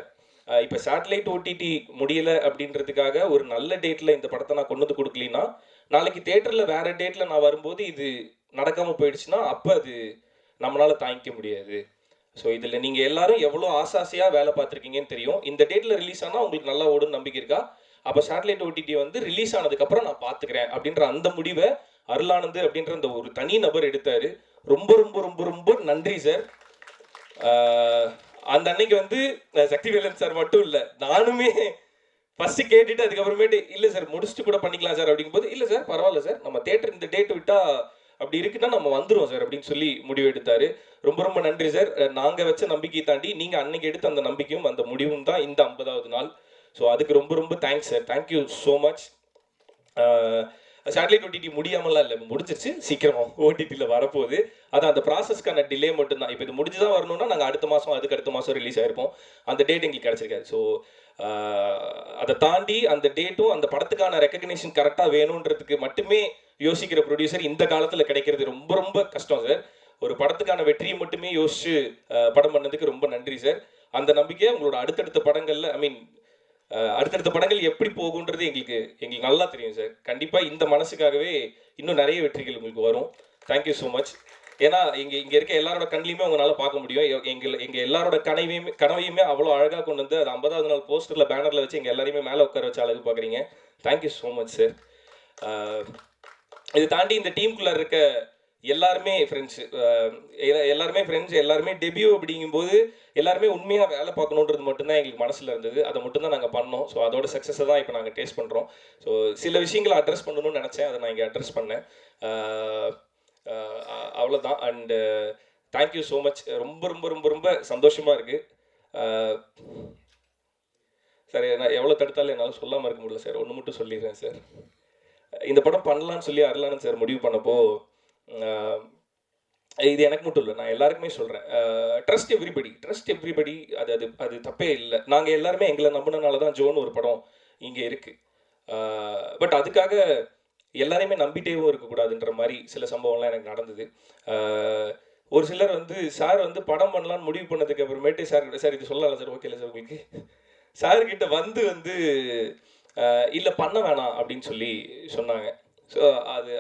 இப்போ சேட்டலைட் OTT முடியலை அப்படின்றதுக்காக ஒரு நல்ல டேட்டில் இந்த படத்தை நான் கொண்டு வந்து கொடுக்கலின்னா நாளைக்கு தேட்டரில் வேறு டேட்டில் நான் வரும்போது இது நடக்காமல் போயிடுச்சுன்னா அப்போ அது நம்மளால் தாங்கிக்க முடியாது. ஸோ இதில் நீங்கள் எல்லாரும் எவ்வளோ ஆசாசியாக வேலை பார்த்துருக்கீங்கன்னு தெரியும். இந்த டேட்டில் ரிலீஸ் ஆனால் உங்களுக்கு நல்லா ஓடுன்னு நம்பிக்கை இருக்கா? அப்போ சேட்டலைட் OTT வந்து ரிலீஸ் ஆனதுக்கப்புறம் நான் பார்த்துக்கிறேன் அப்படின்ற அந்த முடிவை அருளானந்து அப்படின்ற அந்த ஒரு தனி நபர் எடுத்தார். ரொம்ப ரொம்ப ரொம்ப ரொம்ப நன்றி சார். அந்த அன்னைக்கு வந்து சக்திவேலன் சார் மட்டும் இல்லை, நானுமே ஃபஸ்ட்டு கேட்டுட்டு அதுக்கப்புறமேட்டு இல்லை சார் முடிச்சுட்டு கூட பண்ணிக்கலாம் சார் அப்படிங்கும்போது, இல்லை சார் பரவாயில்ல சார், நம்ம தேட்டர் இந்த டேட் விட்டால் அப்படி இருக்குன்னா நம்ம வந்துடுவோம் சார் அப்படின்னு சொல்லி முடிவு எடுத்தார். ரொம்ப ரொம்ப நன்றி சார். நாங்கள் வச்ச நம்பிக்கையை தாண்டி நீங்கள் அன்னைக்கு எடுத்த அந்த நம்பிக்கையும் அந்த முடிவும் தான் இந்த 50வது நாள். ஸோ அதுக்கு ரொம்ப ரொம்ப thanks sir. Thank you so much. Satellite OTT முடியாமலாம் இல்லை, முடிஞ்சிருச்சு, சீக்கிரம் OTTயில் வரப்போகுது. அது அந்த ப்ராசஸ்க்கான டிலே மட்டும்தான். இப்போ இது முடிஞ்சு தான் வரணும்னா நாங்கள் அடுத்த மாதம் ரிலீஸ் ஆகிருப்போம். அந்த டேட் எங்களுக்கு கிடச்சிருக்காது. ஸோ அதை தாண்டி அந்த டேட்டும் அந்த படத்துக்கான ரெக்கக்னிஷன் கரெக்டாக வேணுன்றதுக்கு மட்டுமே யோசிக்கிற ப்ரொடியூசர் இந்த காலத்தில் கிடைக்கிறது ரொம்ப ரொம்ப கஷ்டம் சார். ஒரு படத்துக்கான வெற்றியை மட்டுமே யோசிச்சு படம் பண்ணதுக்கு ரொம்ப நன்றி சார். அந்த நம்பிக்கையை உங்களோட அடுத்தடுத்த படங்களில் அடுத்தடுத்த படங்கள் எப்படி போகுன்றது எங்களுக்கு நல்லா தெரியும் சார். கண்டிப்பாக இந்த மனசுக்காகவே இன்னும் நிறைய வெற்றிகள் உங்களுக்கு வரும். Thank you so much. ஏன்னா இங்கே இருக்க எல்லாரோட கண்ணிலையுமே உங்களால் பார்க்க முடியும். எங்கள் எல்லாரோட கனவையுமே அவ்வளோ அழகாக கொண்டு வந்து அது 50வது நாள் போஸ்டரில் பேனரில் வச்சு எங்கள் எல்லாரையுமே மேலே உட்கார வச்சு அழகு பார்க்குறீங்க. Thank you so much sir. இது தாண்டி இந்த டீமுக்குள்ளே இருக்க எல்லாருமே ஃப்ரெண்ட்ஸு, எல்லாருமே டெபியூ அப்படிங்கும்போது எல்லாருமே உண்மையாக வேலை பார்க்கணுன்றது மட்டும்தான் எங்களுக்கு மனசில் இருந்தது. அதை மட்டும்தான் நாங்கள் பண்ணோம். ஸோ அதோட சக்ஸஸை தான் இப்போ நாங்கள் டேஸ்ட் பண்ணுறோம். ஸோ சில விஷயங்களை அட்ரஸ் பண்ணணும்னு நினச்சேன், அதை நான் இங்கே அட்ரஸ் பண்ணேன். அவ்வளோதான். And thank you so much. ரொம்ப ரொம்ப ரொம்ப ரொம்ப சந்தோஷமாக இருக்குது சார். நான் எவ்வளோ தடுத்தாலும் என்னால் சொல்லாமல் இருக்க முடியல சார். ஒன்று மட்டும் சொல்லிடுறேன் சார். இந்த படம் பண்ணலான்னு சொல்லி அருளானந்த் சார் முடிவு பண்ணப்போ இது எனக்கு மட்டும் இல்லை, நான் எல்லாருக்குமே சொல்கிறேன், ட்ரஸ்ட் எவ்ரிபடி. அது தப்பே இல்லை. நாங்கள் எல்லாருமே எங்களை நம்பினனால தான் ஜோன்னு ஒரு படம் இங்கே இருக்குது. பட் அதுக்காக எல்லாரையுமே நம்பிட்டேவும் இருக்கக்கூடாதுன்ற மாதிரி சில சம்பவம்லாம் எனக்கு நடந்தது. ஒரு சிலர் வந்து சார் வந்து படம் பண்ணலான்னு முடிவு பண்ணதுக்கு அப்புறமேட்டு சார் இது சொல்லலாம் சார், ஓகே இல்லை சார் உங்களுக்கு, சார்கிட்ட வந்து இல்லை பண்ண வேணாம் அப்படின்னு சொல்லி சொன்னாங்க. ஸோ அது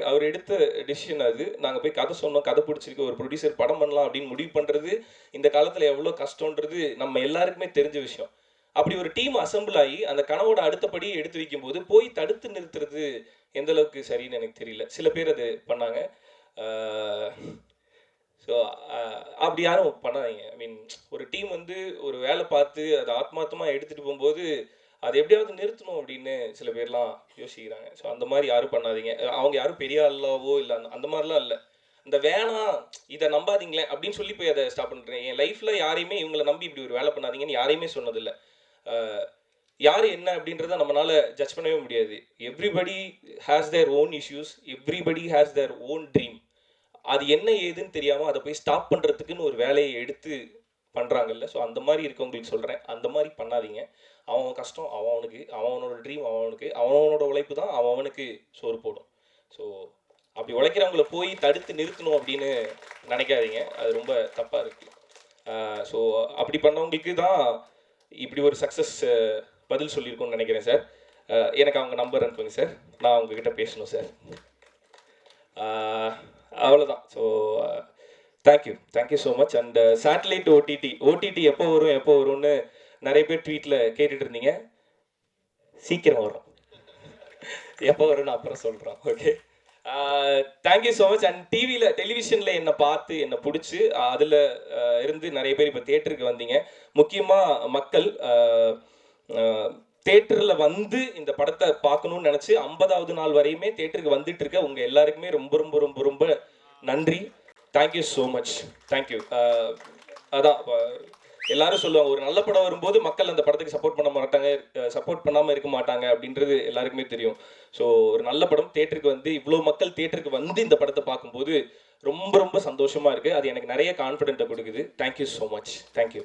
அவர் எடுத்த டிசிஷன் அது. நாங்கள் போய் கதை சொன்னோம், கதை பிடிச்சிருக்கு, ஒரு ப்ரொடியூசர் படம் பண்ணலாம் அப்படின்னு முடிவு பண்ணுறது இந்த காலத்தில் எவ்வளோ கஷ்டன்றது நம்ம எல்லாருக்குமே தெரிஞ்ச விஷயம். அப்படி ஒரு டீம் அசம்பிள் ஆகி அந்த கனவோட அடுத்தபடி எடுத்து வைக்கும்போது போய் தடுத்து நிறுத்துறது எந்த அளவுக்கு சரின்னு எனக்கு தெரியல. சில பேர் அது பண்ணாங்க. ஸோ அப்படி யாரும் பண்ணாதீங்க. ஐ மீன் ஒரு டீம் வந்து ஒரு வேலை பார்த்து அதை ஆத்மார்த்தமாக எடுத்துகிட்டு போகும்போது அதை எப்படியாவது நிறுத்தணும் அப்படின்னு சில பேர்லாம் யோசிக்கிறாங்க. ஸோ அந்த மாதிரி யாரும் பண்ணாதீங்க. அவங்க யாரும் பெரிய ஆளாவோ இல்லை அந்த மாதிரிலாம் இல்லை. இந்த வேணாம் இதை நம்பாதீங்களேன் அப்படின்னு சொல்லி போய் அதை ஸ்டாப் பண்ணுறேன். என் லைஃப்பில் யாரையுமே இவங்களை நம்பி இப்படி ஒரு வேலை பண்ணாதீங்கன்னு யாரையுமே சொன்னதில்லை. யார் என்ன அப்படின்றத நம்மளால ஜட்ஜ் பண்ணவே முடியாது. Everybody has their own issues, everybody has their own dream. அது என்ன ஏதுன்னு தெரியாமல் அதை போய் ஸ்டாப் பண்ணுறதுக்குன்னு ஒரு வேலையை எடுத்து பண்ணுறாங்கல்ல. ஸோ அந்த மாதிரி இருக்கவங்களுக்கு சொல்கிறேன், அந்த மாதிரி பண்ணாதீங்க. அவன் கஷ்டம் அவனுக்கு, அவனோட ட்ரீம் அவனுக்கு, அவனோட உழைப்பு தான் அவனுக்கு சோறு போடும். ஸோ அப்படி உழைக்கிறவங்கள போய் தடுத்து நிறுத்தணும் அப்படின்னு நினைக்காதீங்க, அது ரொம்ப தப்பாக இருக்குது. ஸோ அப்படி பண்ணவங்களுக்கு தான் இப்படி ஒரு சக்ஸஸ் பதில் சொல்லியிருக்கோன்னு நினைக்கிறேன் சார். எனக்கு அவங்க நம்பர் அனுப்புங்க சார், நான் அவங்கக்கிட்ட பேசணும் சார். அவ்வளோதான். So thank you so much. And satellite OTT எப்போ வரும்னு நிறைய பேர் ட்வீட்டில் கேட்டுட்டு இருந்தீங்க. சீக்கிரம் வரும். எப்போ வரும்னு அப்புறம் சொல்கிறோம். Okay, thank you so much. And டெலிவிஷனில் என்னை பார்த்து என்னை பிடிச்சி அதில் இருந்து நிறைய பேர் இப்போ தேட்டருக்கு வந்தீங்க. முக்கியமாக மக்கள் தேட்டரில் வந்து இந்த படத்தை பார்க்கணுன்னு நினச்சி 50வது நாள் வரையுமே தேட்டருக்கு வந்துட்டு இருக்க உங்கள் எல்லாருக்குமே ரொம்ப ரொம்ப ரொம்ப ரொம்ப நன்றி. Thank you so much. தேங்க்யூ. அதான் எல்லாரும் சொல்லுவாங்க, ஒரு நல்ல படம் வரும்போது மக்கள் அந்த படத்துக்கு சப்போர்ட் பண்ணாமல் இருக்க மாட்டாங்க அப்படின்றது எல்லாருக்குமே தெரியும். ஸோ ஒரு நல்ல படம் தேட்டருக்கு வந்து இவ்வளோ மக்கள் தேட்டருக்கு வந்து இந்த படத்தை பார்க்கும்போது ரொம்ப ரொம்ப சந்தோஷமாக இருக்குது. அது எனக்கு நிறைய கான்ஃபிடென்ட்டை கொடுக்குது. Thank you so much. தேங்க்யூ.